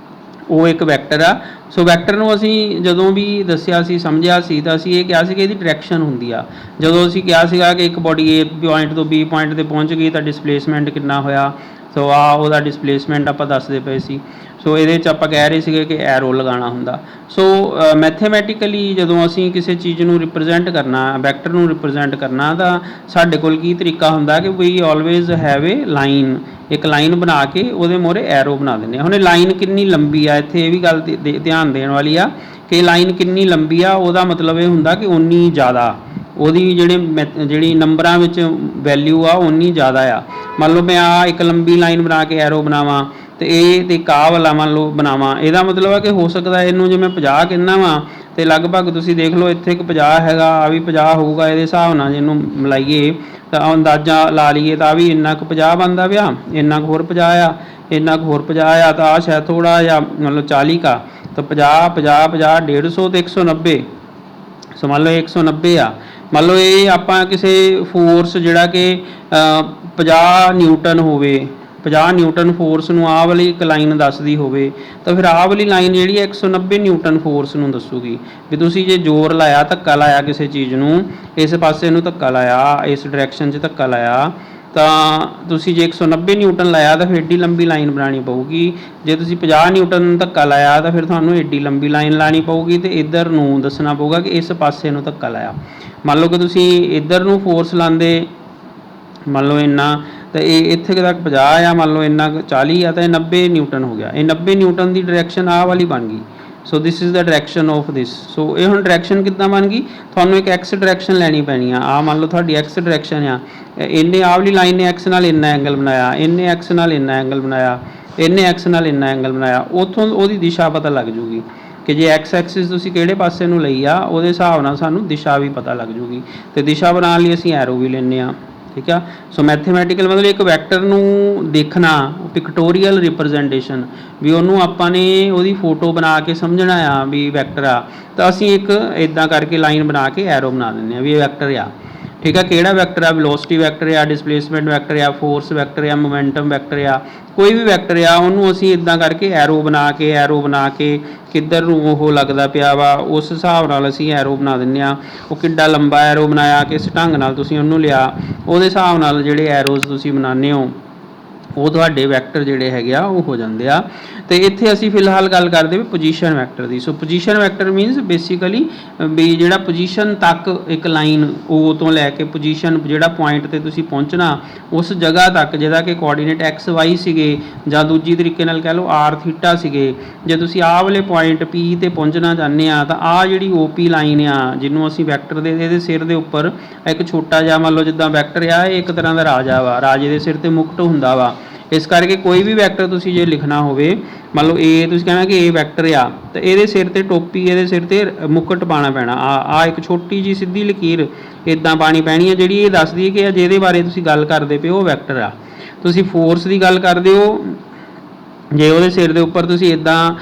ਉਹ ਇੱਕ ਵੈਕਟਰ ਆ। ਸੋ ਵੈਕਟਰ ਨੂੰ ਅਸੀਂ ਜਦੋਂ ਵੀ ਦੱਸਿਆ ਸੀ, ਸਮਝਿਆ ਸੀ, ਤਾਂ ਅਸੀਂ ਇਹ ਕਿਹਾ ਸੀ ਕਿ ਇਹਦੀ ਡਾਇਰੈਕਸ਼ਨ ਹੁੰਦੀ ਆ। ਜਦੋਂ ਅਸੀਂ ਕਿਹਾ ਸੀਗਾ ਕਿ ਇੱਕ ਬੋਡੀ ਏ ਪੁਆਇੰਟ ਤੋਂ ਬੀ ਪੁਆਇੰਟ 'ਤੇ ਪਹੁੰਚ ਗਈ ਤਾਂ ਡਿਸਪਲੇਸਮੈਂਟ ਕਿੰਨਾ ਹੋਇਆ, ਸੋ ਆ ਉਹਦਾ ਡਿਸਪਲੇਸਮੈਂਟ ਆਪਾਂ ਦੱਸਦੇ ਪਏ ਸੀ। ਸੋ ਇਹਦੇ 'ਚ ਆਪਾਂ ਕਹਿ ਰਹੇ ਸੀਗੇ ਕਿ ਐਰੋ ਲਗਾਉਣਾ ਹੁੰਦਾ। ਸੋ ਮੈਥੇਮੈਟੀਕਲੀ ਜਦੋਂ ਅਸੀਂ ਕਿਸੇ ਚੀਜ਼ ਨੂੰ ਰਿਪਰੈਜ਼ੈਂਟ ਕਰਨਾ, ਵੈਕਟਰ ਨੂੰ ਰਿਪਰੈਜ਼ੈਂਟ ਕਰਨਾ, ਤਾਂ ਸਾਡੇ ਕੋਲ ਕੀ ਤਰੀਕਾ ਹੁੰਦਾ ਕਿ ਵੀ ਆਲਵੇਜ਼ ਹੈਵ ਏ ਲਾਈਨ, ਇੱਕ ਲਾਈਨ ਬਣਾ ਕੇ ਉਹਦੇ ਮੂਹਰੇ ਐਰੋ ਬਣਾ ਦਿੰਦੇ ਹਾਂ। ਹੁਣ ਇਹ ਲਾਈਨ ਕਿੰਨੀ ਲੰਬੀ ਆ, ਇੱਥੇ ਇਹ ਵੀ ਗੱਲ ਧਿਆਨ ਦੇਣ ਵਾਲੀ ਆ ਕਿ ਲਾਈਨ ਕਿੰਨੀ ਲੰਬੀ ਆ, ਉਹਦਾ ਮਤਲਬ ਇਹ ਹੁੰਦਾ ਕਿ ਉਨੀ ਜ਼ਿਆਦਾ ਉਹਦੀ ਜਿਹੜੀ ਨੰਬਰਾਂ ਵਿੱਚ ਵੈਲਿਊ ਆ ਉਨੀ ਜ਼ਿਆਦਾ ਆ। ਮੰਨ ਲਓ ਮੈਂ ਆ ਇੱਕ ਲੰਬੀ ਲਾਈਨ ਬਣਾ ਕੇ ਐਰੋ ਬਣਾਵਾਂ, ਅਤੇ ਇਹ ਅਤੇ ਕਾਹ ਵਾਲਾ ਮੰਨ ਲਓ ਬਣਾਵਾਂ, ਇਹਦਾ ਮਤਲਬ ਹੈ ਕਿ ਹੋ ਸਕਦਾ ਇਹਨੂੰ ਜੇ ਮੈਂ 50 ਕਹਿੰਦਾ ਵਾਂ, ਅਤੇ ਲਗਭਗ ਤੁਸੀਂ ਦੇਖ ਲਓ ਇੱਥੇ ਇੱਕ 50 ਹੈਗਾ, ਆ ਵੀ 50 ਹੋਊਗਾ, ਇਹਦੇ ਹਿਸਾਬ ਨਾਲ ਜਿਹਨੂੰ ਮਿਲਾਈਏ ਤਾਂ ਅੰਦਾਜ਼ਾ ਲਾ ਲਈਏ ਤਾਂ ਵੀ ਇੰਨਾ ਕੁ 50 ਬਣਦਾ ਪਿਆ, ਇੰਨਾ ਕੁ ਹੋਰ 50 ਆ, ਇੰਨਾ ਕੁ ਹੋਰ 50 ਆ, ਤਾਂ ਆਹ ਸ਼ਾਇਦ ਥੋੜ੍ਹਾ ਜਿਹਾ ਮਤਲਬ 40 ਕਾ, ਤਾਂ 50 50 50 150 ਅਤੇ 190। ਸੋ ਮੰਨ ਲਓ 190 ਆ। ਮੰਨ ਲਓ ਇਹ ਆਪਾਂ ਕਿਸੇ ਫੋਰਸ ਜਿਹੜਾ ਕਿ 50 ਨਿਊਟਨ ਹੋਵੇ, 50 ਨਿਊਟਨ ਫੋਰਸ ਨੂੰ ਆਹ ਵਾਲੀ ਇੱਕ ਲਾਈਨ ਦੱਸਦੀ ਹੋਵੇ, ਤਾਂ ਫਿਰ ਆਹ ਵਾਲੀ ਲਾਈਨ ਜਿਹੜੀ ਹੈ 190 ਨਿਊਟਨ ਫੋਰਸ ਨੂੰ ਦੱਸੂਗੀ ਵੀ ਤੁਸੀਂ ਜੇ ਜ਼ੋਰ ਲਾਇਆ, ਧੱਕਾ ਲਾਇਆ ਕਿਸੇ ਚੀਜ਼ ਨੂੰ, ਇਸ ਪਾਸੇ ਨੂੰ ਧੱਕਾ ਲਾਇਆ, ਇਸ ਡਾਇਰੈਕਸ਼ਨ 'ਚ ਧੱਕਾ ਲਾਇਆ, ਤਾਂ ਤੁਸੀਂ ਜੇ 190 ਨਿਊਟਨ ਲਾਇਆ ਤਾਂ ਫਿਰ ਏਡੀ ਲੰਬੀ ਲਾਈਨ ਬਣਾਉਣੀ ਪਊਗੀ। ਜੇ ਤੁਸੀਂ 50 ਨਿਊਟਨ ਧੱਕਾ ਲਾਇਆ ਤਾਂ ਫਿਰ ਤੁਹਾਨੂੰ ਏਡੀ ਲੰਬੀ ਲਾਈਨ ਲਾਣੀ ਪਊਗੀ ਤੇ ਇੱਧਰ ਨੂੰ ਦੱਸਣਾ ਪਊਗਾ ਕਿ ਇਸ ਪਾਸੇ ਨੂੰ ਧੱਕਾ ਲਾਇਆ। ਮੰਨ ਲਓ ਕਿ ਤੁਸੀਂ ਇੱਧਰ ਨੂੰ ਫੋਰਸ ਲਾਉਂਦੇ, ਮੰਨ ਲਓ ਇੰਨਾ, ਤਾਂ ਇਹ ਇੱਥੇ ਤੱਕ 50 ਆ, ਮੰਨ ਲਓ ਇੰਨਾ 40 ਆ, ਤਾਂ ਇਹ 90 ਨਿਊਟਨ ਹੋ ਗਿਆ। ਇਹ 90 ਨਿਊਟਨ ਦੀ ਡਾਇਰੈਕਸ਼ਨ ਆਹ ਵਾਲੀ ਬਣ ਗਈ। So this is the direction of this. So ਇਹ ਹੁਣ ਡਾਇਰੈਕਸ਼ਨ ਕਿੱਦਾਂ ਬਣ ਗਈ, ਤੁਹਾਨੂੰ ਇੱਕ ਐਕਸ ਡਾਇਰੈਕਸ਼ਨ ਲੈਣੀ ਪੈਣੀ ਆ। ਆਹ ਮੰਨ ਲਓ ਤੁਹਾਡੀ ਐਕਸ ਡਾਇਰੈਕਸ਼ਨ ਆ, ਇਹਨੇ ਆਹ ਵਾਲੀ ਲਾਈਨ ਨੇ ਐਕਸ ਨਾਲ ਇੰਨਾ ਐਂਗਲ ਬਣਾਇਆ, ਇਹਨੇ ਐਕਸ ਨਾਲ ਇੰਨਾ ਐਂਗਲ ਬਣਾਇਆ, ਇਹਨੇ ਐਕਸ ਨਾਲ ਇੰਨਾ ਐਂਗਲ ਬਣਾਇਆ। ਉੱਥੋਂ ਉਹਦੀ ਦਿਸ਼ਾ ਪਤਾ ਲੱਗ ਜੂਗੀ ਕਿ ਜੇ ਐਕਸ ਐਕਸਿਸ ਤੁਸੀਂ ਕਿਹੜੇ ਪਾਸੇ ਨੂੰ ਲਈ ਆ, ਉਹਦੇ ਹਿਸਾਬ ਨਾਲ ਸਾਨੂੰ ਦਿਸ਼ਾ ਵੀ ਪਤਾ ਲੱਗ ਜੂਗੀ। ਤੇ ਦਿਸ਼ਾ ਬਣਾਉਣ ਲਈ ਅਸੀਂ ਐਰੋ ਵੀ ਲੈਂਦੇ ਆ, ਠੀਕ ਆ। ਸੋ ਮੈਥਮੈਟੀਕਲ ਮਤਲਬ ਇੱਕ ਵੈਕਟਰ ਨੂੰ ਦੇਖਣਾ, ਪਿਕਟੋਰੀਅਲ ਰਿਪਰੈਜ਼ੈਂਟੇਸ਼ਨ, ਵੀ ਉਹਨੂੰ ਆਪਾਂ ਨੇ ਉਹਦੀ ਫੋਟੋ ਬਣਾ ਕੇ ਸਮਝਣਾ ਆ ਵੀ ਵੈਕਟਰ ਆ, ਤਾਂ ਅਸੀਂ ਇੱਕ ਇਦਾਂ ਕਰਕੇ ਲਾਈਨ ਬਣਾ ਕੇ ਐਰੋ ਬਣਾ ਦਿੰਦੇ ਆ ਵੀ ਇਹ ਵੈਕਟਰ ਆ, ਠੀਕ ਆ। ਕਿਹੜਾ ਵੈਕਟਰ ਆ, ਵੈਲੋਸਿਟੀ ਵੈਕਟਰ ਆ, ਡਿਸਪਲੇਸਮੈਂਟ ਵੈਕਟਰ ਆ, ਫੋਰਸ ਵੈਕਟਰ ਆ, ਮੋਮੈਂਟਮ ਵੈਕਟਰ ਆ, ਕੋਈ ਵੀ ਵੈਕਟਰ ਆ, ਉਹਨੂੰ ਅਸੀਂ ਇਦਾਂ ਕਰਕੇ ਐਰੋ ਬਣਾ ਕੇ ਕਿੱਧਰ ਨੂੰ ਉਹ ਲੱਗਦਾ ਪਿਆ ਵਾ ਉਸ ਹਿਸਾਬ ਨਾਲ ਅਸੀਂ ਐਰੋ ਬਣਾ ਦਿੰਦੇ ਆ। ਉਹ ਕਿੱਡਾ ਲੰਬਾ ਐਰੋ ਬਣਾਇਆ, ਕਿਸ ਢੰਗ ਨਾਲ ਤੁਸੀਂ ਉਹਨੂੰ ਲਿਆ, ਉਹਦੇ ਹਿਸਾਬ ਨਾਲ ਜਿਹੜੇ ਐਰੋਜ਼ ਤੁਸੀਂ ਬਣਾਉਂਦੇ ਹੋ ਉਹ ਤੁਹਾਡੇ ਵੈਕਟਰ ਜਿਹੜੇ ਹੈਗੇ ਆ ਉਹ ਹੋ ਜਾਂਦੇ ਆ। ਤੇ ਇੱਥੇ ਅਸੀਂ ਫਿਲਹਾਲ ਗੱਲ ਕਰਦੇ ਵੀ ਪੋਜੀਸ਼ਨ ਵੈਕਟਰ ਦੀ। ਸੋ ਪੋਜੀਸ਼ਨ ਵੈਕਟਰ ਮੀਨਸ ਬੇਸਿਕਲੀ ਵੀ ਜਿਹੜਾ ਪੋਜੀਸ਼ਨ ਤੱਕ ਇੱਕ ਲਾਈਨ O ਤੋਂ ਲੈ ਕੇ ਪੋਜੀਸ਼ਨ ਜਿਹੜਾ ਪੁਆਇੰਟ ਤੇ ਤੁਸੀਂ ਪਹੁੰਚਣਾ ਉਸ ਜਗ੍ਹਾ ਤੱਕ ਜਿਹਦਾ ਕਿ ਕੋਆਰਡੀਨੇਟ ਐਕਸ ਵਾਈ ਸੀਗੇ, ਜਾਂ ਦੂਜੀ ਤਰੀਕੇ ਨਾਲ ਕਹਿ ਲਓ ਆਰ ਥੀਟਾ ਸੀਗੇ। ਜੇ ਤੁਸੀਂ ਆਹ ਵਾਲੇ ਪੁਆਇੰਟ P ਤੇ ਪਹੁੰਚਣਾ ਚਾਹੁੰਦੇ ਆ ਤਾਂ ਆਹ ਜਿਹੜੀ OP ਲਾਈਨ ਆ ਜਿਹਨੂੰ ਅਸੀਂ ਵੈਕਟਰ ਦੇ ਇਹਦੇ ਸਿਰ ਦੇ ਉੱਪਰ ਇੱਕ ਛੋਟਾ ਜਿਹਾ ਮੰਨ ਲਓ ਜਿੱਦਾਂ ਵੈਕਟਰ ਆ, ਇਹ ਇੱਕ ਤਰ੍ਹਾਂ ਦਾ ਰਾਜਾ ਵਾ, ਰਾਜੇ ਦੇ ਸਿਰ ਤੇ ਮੁਕਟ ਹੁੰਦਾ ਵਾ। ਇਸ ਕਰਕੇ ਕੋਈ ਵੀ ਵੈਕਟਰ ਤੁਸੀਂ ਜੇ ਲਿਖਣਾ ਹੋਵੇ, ਮੰਨ ਲਓ ਇਹ ਤੁਸੀਂ ਕਹਿਣਾ ਕਿ ਇਹ ਵੈਕਟਰ ਆ, ਤਾਂ ਇਹਦੇ ਸਿਰ ਤੇ ਟੋਪੀ, ਇਹਦੇ ਸਿਰ ਤੇ ਮੁਕਟ ਪਾਉਣਾ ਪੈਣਾ। ਆ ਇੱਕ ਛੋਟੀ ਜੀ ਸਿੱਧੀ ਲਕੀਰ ਇਦਾਂ ਪਾਣੀ ਪੈਣੀ ਹੈ ਜਿਹੜੀ ਇਹ ਦੱਸਦੀ ਹੈ ਕਿ ਜਿਹਦੇ ਬਾਰੇ ਤੁਸੀਂ ਗੱਲ ਕਰਦੇ ਪਏ ਉਹ ਵੈਕਟਰ ਆ। ਤੁਸੀਂ ਫੋਰਸ ਦੀ ਗੱਲ ਕਰਦੇ ਹੋ, ਜੇ ਉਹਦੇ ਸਿਰ ਦੇ ਉੱਪਰ ਤੁਸੀਂ ਇਦਾਂ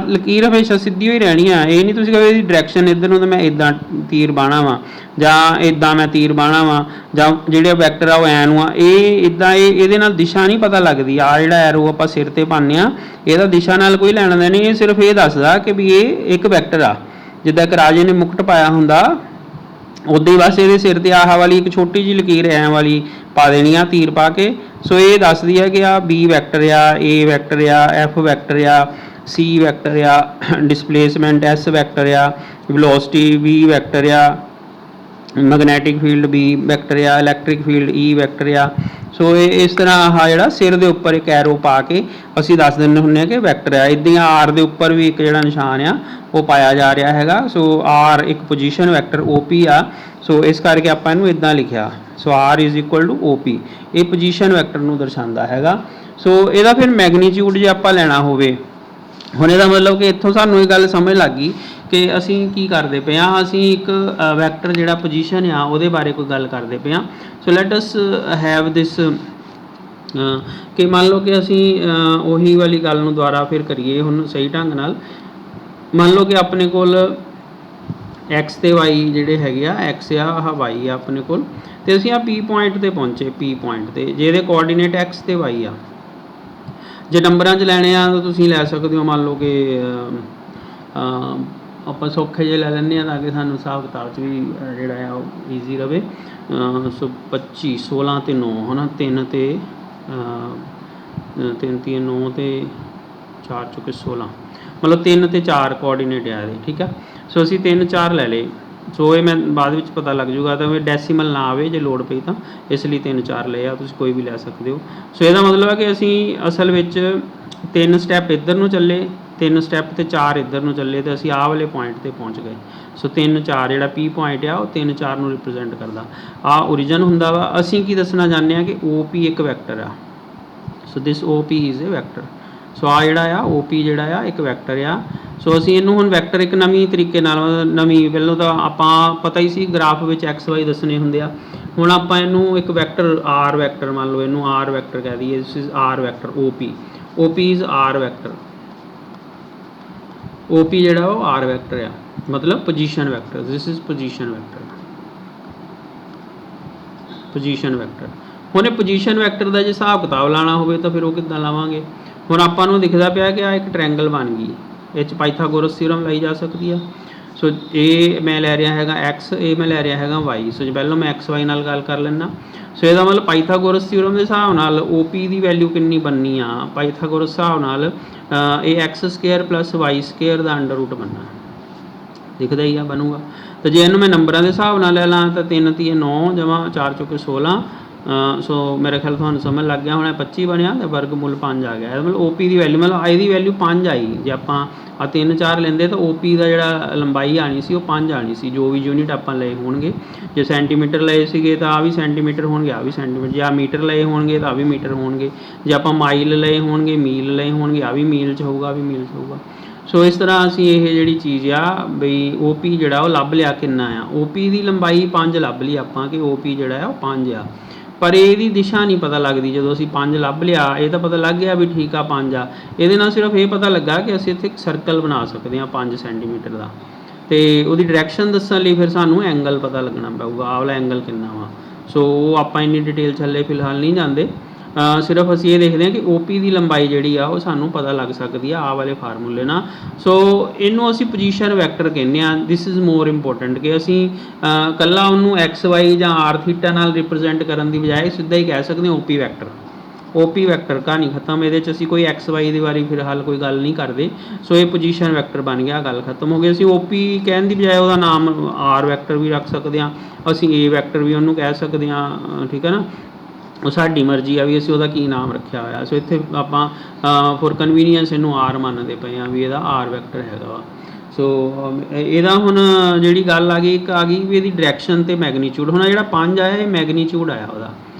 ਲਕੀਰ ਹਮੇਸ਼ਾ ਸਿੱਧੀ ਹੋਈ ਰਹਿਣੀ ਆ, ਇਹ ਨਹੀਂ ਤੁਸੀਂ ਕਹੋ ਇਹਦੀ ਡਾਇਰੈਕਸ਼ਨ ਇੱਧਰ ਨੂੰ ਤਾਂ ਮੈਂ ਇਦਾਂ ਤੀਰ ਬਾਣਾ ਵਾ, ਜਾਂ ਇਦਾਂ ਮੈਂ ਤੀਰ ਬਾਣਾ ਵਾ, ਜਾਂ ਜਿਹੜੇ ਵੈਕਟਰ ਆ ਉਹ ਐ ਨੂੰ ਆ, ਇਹ ਇਦਾਂ ਇਹਦੇ ਨਾਲ ਦਿਸ਼ਾ ਨਹੀਂ ਪਤਾ ਲੱਗਦੀ। ਆ ਜਿਹੜਾ ਐਰੋ ਆਪਾਂ ਸਿਰ ਤੇ ਪਾਉਂਦੇ ਆ, ਇਹਦਾ ਦਿਸ਼ਾ ਨਾਲ ਕੋਈ ਲੈਣਾ ਦੇਣਾ ਨਹੀਂ, ਇਹ ਸਿਰਫ ਇਹ ਦੱਸਦਾ ਕਿ ਵੀ ਇਹ ਇੱਕ ਵੈਕਟਰ ਆ। ਜਿੱਦਾਂ ਇੱਕ ਰਾਜੇ ਨੇ ਮੁਕਟ ਪਾਇਆ ਹੁੰਦਾ, ਉੱਦਾਂ ਹੀ ਬਸ ਇਹਦੇ ਸਿਰ ਤੇ ਆਹ ਵਾਲੀ ਇੱਕ ਛੋਟੀ ਜਿਹੀ ਲਕੀਰ ਐ ਵਾਲੀ ਪਾ ਦੇਣੀ ਆ ਤੀਰ ਪਾ ਕੇ। ਸੋ ਇਹ ਦੱਸਦੀ ਹੈ ਕਿ ਆ B ਵੈਕਟਰ ਆ, A ਵੈਕਟਰ ਆ, F ਵੈਕਟਰ ਆ, C ਵੈਕਟਰ ਆ, ਡਿਸਪਲੇਸਮੈਂਟ S ਵੈਕਟਰ ਆ, ਵੈਲੋਸਿਟੀ V ਵੈਕਟਰ ਆ, ਮੈਗਨੈਟਿਕ ਫੀਲਡ B ਵੈਕਟਰ ਆ, ਇਲੈਕਟ੍ਰਿਕ ਫੀਲਡ E ਵੈਕਟਰ ਆ। ਸੋ ਇਹ ਇਸ ਤਰ੍ਹਾਂ ਆਹ ਜਿਹੜਾ ਸਿਰ ਦੇ ਉੱਪਰ ਇੱਕ ਐਰੋ ਪਾ ਕੇ ਅਸੀਂ ਦੱਸ ਦਿੰਦੇ ਹੁੰਦੇ ਹਾਂ ਕਿ ਵੈਕਟਰ ਆ। ਇੱਦਾਂ R ਦੇ ਉੱਪਰ ਵੀ ਇੱਕ ਜਿਹੜਾ ਨਿਸ਼ਾਨ ਆ ਉਹ ਪਾਇਆ ਜਾ ਰਿਹਾ ਹੈਗਾ। ਸੋ R ਇੱਕ ਪੋਜੀਸ਼ਨ ਵੈਕਟਰ OP ਆ। ਸੋ ਇਸ ਕਰਕੇ ਆਪਾਂ ਇਹਨੂੰ ਇਦਾਂ ਲਿਖਿਆ। So R is equal to OP, ਇਹ ਪੋਜੀਸ਼ਨ ਵੈਕਟਰ ਨੂੰ ਦਰਸਾਉਂਦਾ ਹੈਗਾ। ਸੋ ਇਹਦਾ ਫਿਰ ਮੈਗਨੀਟਿਊਡ ਜੇ ਆਪਾਂ ਲੈਣਾ ਹੋਵੇ, ਹੁਣ ਇਹਦਾ ਮਤਲਬ ਕਿ ਇੱਥੋਂ ਸਾਨੂੰ ਇਹ ਗੱਲ ਸਮਝ ਲੱਗ ਗਈ ਕਿ ਅਸੀਂ ਕੀ ਕਰਦੇ ਪਏ ਹਾਂ। ਅਸੀਂ ਇੱਕ ਵੈਕਟਰ ਜਿਹੜਾ ਪੋਜੀਸ਼ਨ ਆ ਉਹਦੇ ਬਾਰੇ ਕੋਈ ਗੱਲ ਕਰਦੇ ਪਏ ਹਾਂ। ਸੋ ਲੈਟ ਅਸ ਹੈਵ ਦਿਸ ਕਿ ਮੰਨ ਲਓ ਕਿ ਅਸੀਂ ਉਹੀ ਵਾਲੀ ਗੱਲ ਨੂੰ ਦੁਬਾਰਾ ਫਿਰ ਕਰੀਏ ਹੁਣ ਸਹੀ ਢੰਗ ਨਾਲ। ਮੰਨ ਲਓ ਕਿ ਆਪਣੇ ਕੋਲ ਐਕਸ ਤੇ ਵਾਈ ਜਿਹੜੇ ਹੈਗੇ ਆ, ਐਕਸ ਆ ਆਹ ਵਾਈ ਆ ਆਪਣੇ ਕੋਲ, ਤੇ ਅਸੀਂ ਆ P ਪੁਆਇੰਟ ਤੇ ਪਹੁੰਚੇ, P ਪੁਆਇੰਟ ਤੇ ਜਿਹਦੇ ਕੋਆਰਡੀਨੇਟ ਐਕਸ ਤੇ ਵਾਈ ਆ। ਜੇ ਨੰਬਰਾਂ 'ਚ ਲੈਣੇ ਆ ਤਾਂ ਤੁਸੀਂ ਲੈ ਸਕਦੇ ਹੋ, ਮੰਨ ਲਓ ਕਿ ਆਪਾਂ ਸੌਖੇ ਜਿਹੇ ਲੈ ਲੈਂਦੇ ਹਾਂ ਤਾਂ ਕਿ ਸਾਨੂੰ ਹਿਸਾਬ ਕਿਤਾਬ 'ਚ ਵੀ ਜਿਹੜਾ ਆ ਉਹ ਈਜ਼ੀ ਰਵੇ। ਸੋ 25 16 ਤੇ 9 ਹੈ ਨਾ, 3 ਤੇ 3 3 9 ਤੇ 4 ਚੁੱਕੇ 16, ਮਤਲਬ 3 ਤੇ 4 ਕੋਆਰਡੀਨੇਟ ਆ ਇਹਦੇ, ਠੀਕ ਆ। ਸੋ ਅਸੀਂ 3 4 ਲੈ ਲਏ। ਸੋ ਇਹ ਮੈਂ ਬਾਅਦ ਵਿੱਚ ਪਤਾ ਲੱਗ ਜੂਗਾ ਤਾਂ ਵੀ ਡੈਸੀਮਲ ਨਾ ਆਵੇ ਜੇ ਲੋੜ ਪਈ ਤਾਂ, ਇਸ ਲਈ 3 4 ਲਏ ਆ, ਤੁਸੀਂ ਕੋਈ ਵੀ ਲੈ ਸਕਦੇ ਹੋ। ਸੋ ਇਹਦਾ ਮਤਲਬ ਹੈ ਕਿ ਅਸੀਂ ਅਸਲ ਵਿੱਚ 3 ਸਟੈਪ ਇੱਧਰ ਨੂੰ ਚੱਲੇ, 3 ਸਟੈਪ ਤੇ 4 ਇੱਧਰ ਨੂੰ ਚੱਲੇ, ਤੇ ਅਸੀਂ ਆਹ ਵਾਲੇ ਪੁਆਇੰਟ ਤੇ ਪਹੁੰਚ ਗਏ। ਸੋ 3 4 ਜਿਹੜਾ P ਪੁਆਇੰਟ ਆ ਉਹ 3 4 ਨੂੰ ਰਿਪਰੈਜ਼ੈਂਟ ਕਰਦਾ। ਆਹ ਓਰੀਜਨ ਹੁੰਦਾ ਵਾ। ਅਸੀਂ ਕੀ ਦੱਸਣਾ ਚਾਹੁੰਦੇ ਹਾਂ ਕਿ OP ਇੱਕ ਵੈਕਟਰ ਆ। So this OP is a vector. ਸੋ ਆ ਜਿਹੜਾ ਆ OP ਜਿਹੜਾ ਆ ਇੱਕ ਵੈਕਟਰ ਆ। ਸੋ ਅਸੀਂ ਇਹਨੂੰ ਹੁਣ ਵੈਕਟਰ ਇੱਕ ਨਵੀਂ ਤਰੀਕੇ ਨਾਲ, ਨਵੀਂ ਪਹਿਲਾਂ ਤਾਂ ਆਪਾਂ ਪਤਾ ਹੀ ਸੀ ਗ੍ਰਾਫ ਵਿੱਚ ਐਕਸ ਵਾਈ ਦੱਸਣੇ ਹੁੰਦੇ ਆ। ਹੁਣ ਆਪਾਂ ਇਹਨੂੰ ਇੱਕ ਵੈਕਟਰ R ਵੈਕਟਰ ਮੰਨ ਲਓ, ਇਹਨੂੰ R ਵੈਕਟਰ ਕਹਿ ਦਈਏ। This is R vector OP is R vector. OP ਜਿਹੜਾ ਉਹ R ਵੈਕਟਰ ਆ, ਮਤਲਬ position vector. This is position vector, position vector. ਹੁਣ ਇਹ ਪੋਜੀਸ਼ਨ ਵੈਕਟਰ ਦਾ ਜੇ ਹਿਸਾਬ ਕਿਤਾਬ ਲਾਉਣਾ ਹੋਵੇ ਤਾਂ ਫਿਰ ਉਹ ਕਿੱਦਾਂ ਲਾਵਾਂਗੇ। ਹੁਣ ਆਪਾਂ ਨੂੰ ਦਿਖਦਾ ਪਿਆ ਕਿ ਆ ਇੱਕ ਟ੍ਰਾਇੰਗਲ ਬਣ ਗਈ, ਇਹ 'ਚ ਪਾਈਥਾਗੋਰਸ ਥਿਊਰਮ ਲਾਈ ਜਾ ਸਕਦੀ ਆ। ਸੋ ਇਹ ਮੈਂ ਲੈ ਰਿਹਾ ਹੈਗਾ x, ਇਹ ਮੈਂ ਲੈ ਰਿਹਾ ਹੈਗਾ y। ਸੋ ਪਹਿਲਾਂ ਮੈਂ x y ਨਾਲ ਗੱਲ ਕਰ ਲੈਣਾ। ਸੋ ਇਹਦਾ ਮਤਲਬ ਪਾਈਥਾਗੋਰਸ ਥਿਊਰਮ ਦੇ ਹਿਸਾਬ ਨਾਲ OP ਦੀ ਵੈਲਿਊ ਕਿੰਨੀ ਬਣਨੀ ਆ, ਪਾਈਥਾਗੋਰਸ ਹਿਸਾਬ ਨਾਲ ਇਹ x² + y² ਦਾ ਅੰਡਰ ਰੂਟ ਬਣਨਾ, ਦਿਖਦਾ ਹੀ ਆ ਬਣੂਗਾ। ਤਾਂ ਜੇ ਇਹਨੂੰ ਮੈਂ ਨੰਬਰਾਂ ਦੇ ਹਿਸਾਬ ਨਾਲ ਲੈ ਲਾਂ ਤਾਂ 3 3 9 ਜਮਾ 4 ਚੌਕੇ 16। ਸੋ ਮੇਰੇ ਖਿਆਲ ਤੁਹਾਨੂੰ ਸਮਝ ਲੱਗ ਗਿਆ ਹੋਣਾ, 25 ਬਣਿਆ ਤੇ ਵਰਗਮੂਲ 5 ਆ ਗਿਆ। ਮਤਲਬ OP ਦੀ ਵੈਲਿਊ, ਮਤਲਬ ਇਹਦੀ ਵੈਲਿਊ 5 ਆਈ। ਜੇ ਆਪਾਂ ਆ 3 4 ਲੈਂਦੇ ਤਾਂ OP ਦਾ ਜਿਹੜਾ ਲੰਬਾਈ ਆਣੀ ਸੀ ਉਹ 5 ਆਣੀ ਸੀ, ਜੋ ਵੀ ਯੂਨਿਟ ਆਪਾਂ ਲਏ ਹੋਣਗੇ। ਜੇ ਸੈਂਟੀਮੀਟਰ ਲਏ ਸੀਗੇ ਤਾਂ ਆ ਵੀ ਸੈਂਟੀਮੀਟਰ ਹੋਣਗੇ, ਆ ਵੀ ਸੈਂਟੀਮੀਟਰ। ਜੇ ਆ ਮੀਟਰ ਲਏ ਹੋਣਗੇ ਤਾਂ ਆ ਵੀ ਮੀਟਰ ਹੋਣਗੇ। ਜੇ ਆਪਾਂ ਮਾਈਲ ਲਏ ਹੋਣਗੇ, ਮੀਲ ਲਏ ਹੋਣਗੇ, ਆ ਵੀ ਮੀਲ 'ਚ ਹੋਊਗਾ, ਆ ਵੀ ਮੀਲ 'ਚ ਹੋਊਗਾ। ਸੋ ਇਸ ਤਰ੍ਹਾਂ ਅਸੀਂ ਇਹ ਜਿਹੜੀ ਚੀਜ਼ ਆ ਬਈ OP ਜਿਹੜਾ ਉਹ ਲੱਭ ਲਿਆ ਕਿੰਨਾ ਆ। OP ਦੀ ਲੰਬਾਈ 5 ਲੱਭ ਲਈ ਆਪਾਂ ਕਿ OP ਜਿਹੜਾ ਆ ਉਹ 5 ਆ, ਪਰ ਇਹਦੀ ਦਿਸ਼ਾ ਨਹੀਂ ਪਤਾ ਲੱਗਦੀ। ਜਦੋਂ ਅਸੀਂ 5 ਲੱਭ ਲਿਆ, ਇਹ ਤਾਂ ਪਤਾ ਲੱਗ ਗਿਆ ਵੀ ਠੀਕ ਆ 5 ਆ। ਇਹਦੇ ਨਾਲ ਸਿਰਫ ਇਹ ਪਤਾ ਲੱਗਾ ਕਿ ਅਸੀਂ ਇੱਥੇ ਇੱਕ ਸਰਕਲ ਬਣਾ ਸਕਦੇ ਹਾਂ 5 ਸੈਂਟੀਮੀਟਰ ਦਾ, ਤੇ ਉਹਦੀ ਡਾਇਰੈਕਸ਼ਨ ਦੱਸਣ ਲਈ ਫਿਰ ਸਾਨੂੰ ਐਂਗਲ ਪਤਾ ਲੱਗਣਾ ਪਊਗਾ, ਆਹ ਵਾਲਾ ਐਂਗਲ ਕਿੰਨਾ ਵਾ। ਸੋ ਉਹ ਆਪਾਂ ਇੰਨੀ ਡਿਟੇਲ 'ਚ ਹਲੇ ਫਿਲਹਾਲ ਨਹੀਂ ਜਾਂਦੇ। ਸਿਰਫ ਅਸੀਂ ਇਹ ਦੇਖਦੇ ਹਾਂ ਕਿ OP ਦੀ ਲੰਬਾਈ ਜਿਹੜੀ ਆ ਉਹ ਸਾਨੂੰ ਪਤਾ ਲੱਗ ਸਕਦੀ ਆ ਆਹ ਵਾਲੇ ਫਾਰਮੂਲੇ ਨਾਲ। ਸੋ ਇਹਨੂੰ ਅਸੀਂ ਪੋਜੀਸ਼ਨ ਵੈਕਟਰ ਕਹਿੰਦੇ ਆ। ਦਿਸ ਇਜ਼ ਮੋਰ ਇੰਪੋਰਟੈਂਟ ਕਿ ਅਸੀਂ ਇਕੱਲਾ ਉਹਨੂੰ XY ਜਾਂ R ਨਾਲ ਰਿਪਰੈਜ਼ੈਂਟ ਕਰਨ ਦੀ ਬਜਾਏ ਸਿੱਧਾ ਹੀ ਕਹਿ ਸਕਦੇ ਹਾਂ OP ਵੈਕਟਰ। OP ਵੈਕਟਰ ਕਹਾਣੀ ਖਤਮ। ਇਹਦੇ 'ਚ ਅਸੀਂ ਕੋਈ XY ਦੀ ਵਾਰੀ ਫਿਲਹਾਲ ਕੋਈ ਗੱਲ ਨਹੀਂ ਕਰਦੇ। ਸੋ ਇਹ ਪੋਜੀਸ਼ਨ ਵੈਕਟਰ ਬਣ ਗਿਆ, ਗੱਲ ਖਤਮ ਹੋ ਗਈ। ਅਸੀਂ OP ਕਹਿਣ ਦੀ ਬਜਾਏ ਉਹਦਾ ਨਾਮ R ਵੈਕਟਰ ਵੀ ਰੱਖ ਸਕਦੇ ਹਾਂ, ਅਸੀਂ A ਵੈਕਟਰ ਵੀ ਉਹਨੂੰ ਕਹਿ ਸਕਦੇ ਹਾਂ, ਠੀਕ ਹੈ ਨਾ। ਉਹ ਸਾਡੀ ਮਰਜ਼ੀ ਆ ਵੀ ਅਸੀਂ ਉਹਦਾ ਕੀ ਨਾਮ ਰੱਖਿਆ ਹੋਇਆ। ਸੋ ਇੱਥੇ ਆਪਾਂ ਫੋਰ ਕਨਵੀਨੀਅੰਸ ਇਹਨੂੰ R ਮੰਨਦੇ ਪਏ ਆ ਵੀ ਇਹਦਾ R ਵੈਕਟਰ ਹੈਗਾ ਵਾ। ਸੋ ਇਹਦਾ ਹੁਣ ਜਿਹੜੀ ਗੱਲ ਆ ਗਈ, ਇੱਕ ਆ ਗਈ ਵੀ ਇਹਦੀ ਡਾਇਰੈਕਸ਼ਨ ਤੇ ਮੈਗਨੀਚਿਊਡ। ਹੁਣ ਜਿਹੜਾ 5 ਆਇਆ ਇਹ ਮੈਗਨੀਚਿਊਡ ਆਇਆ ਉਹਦਾ,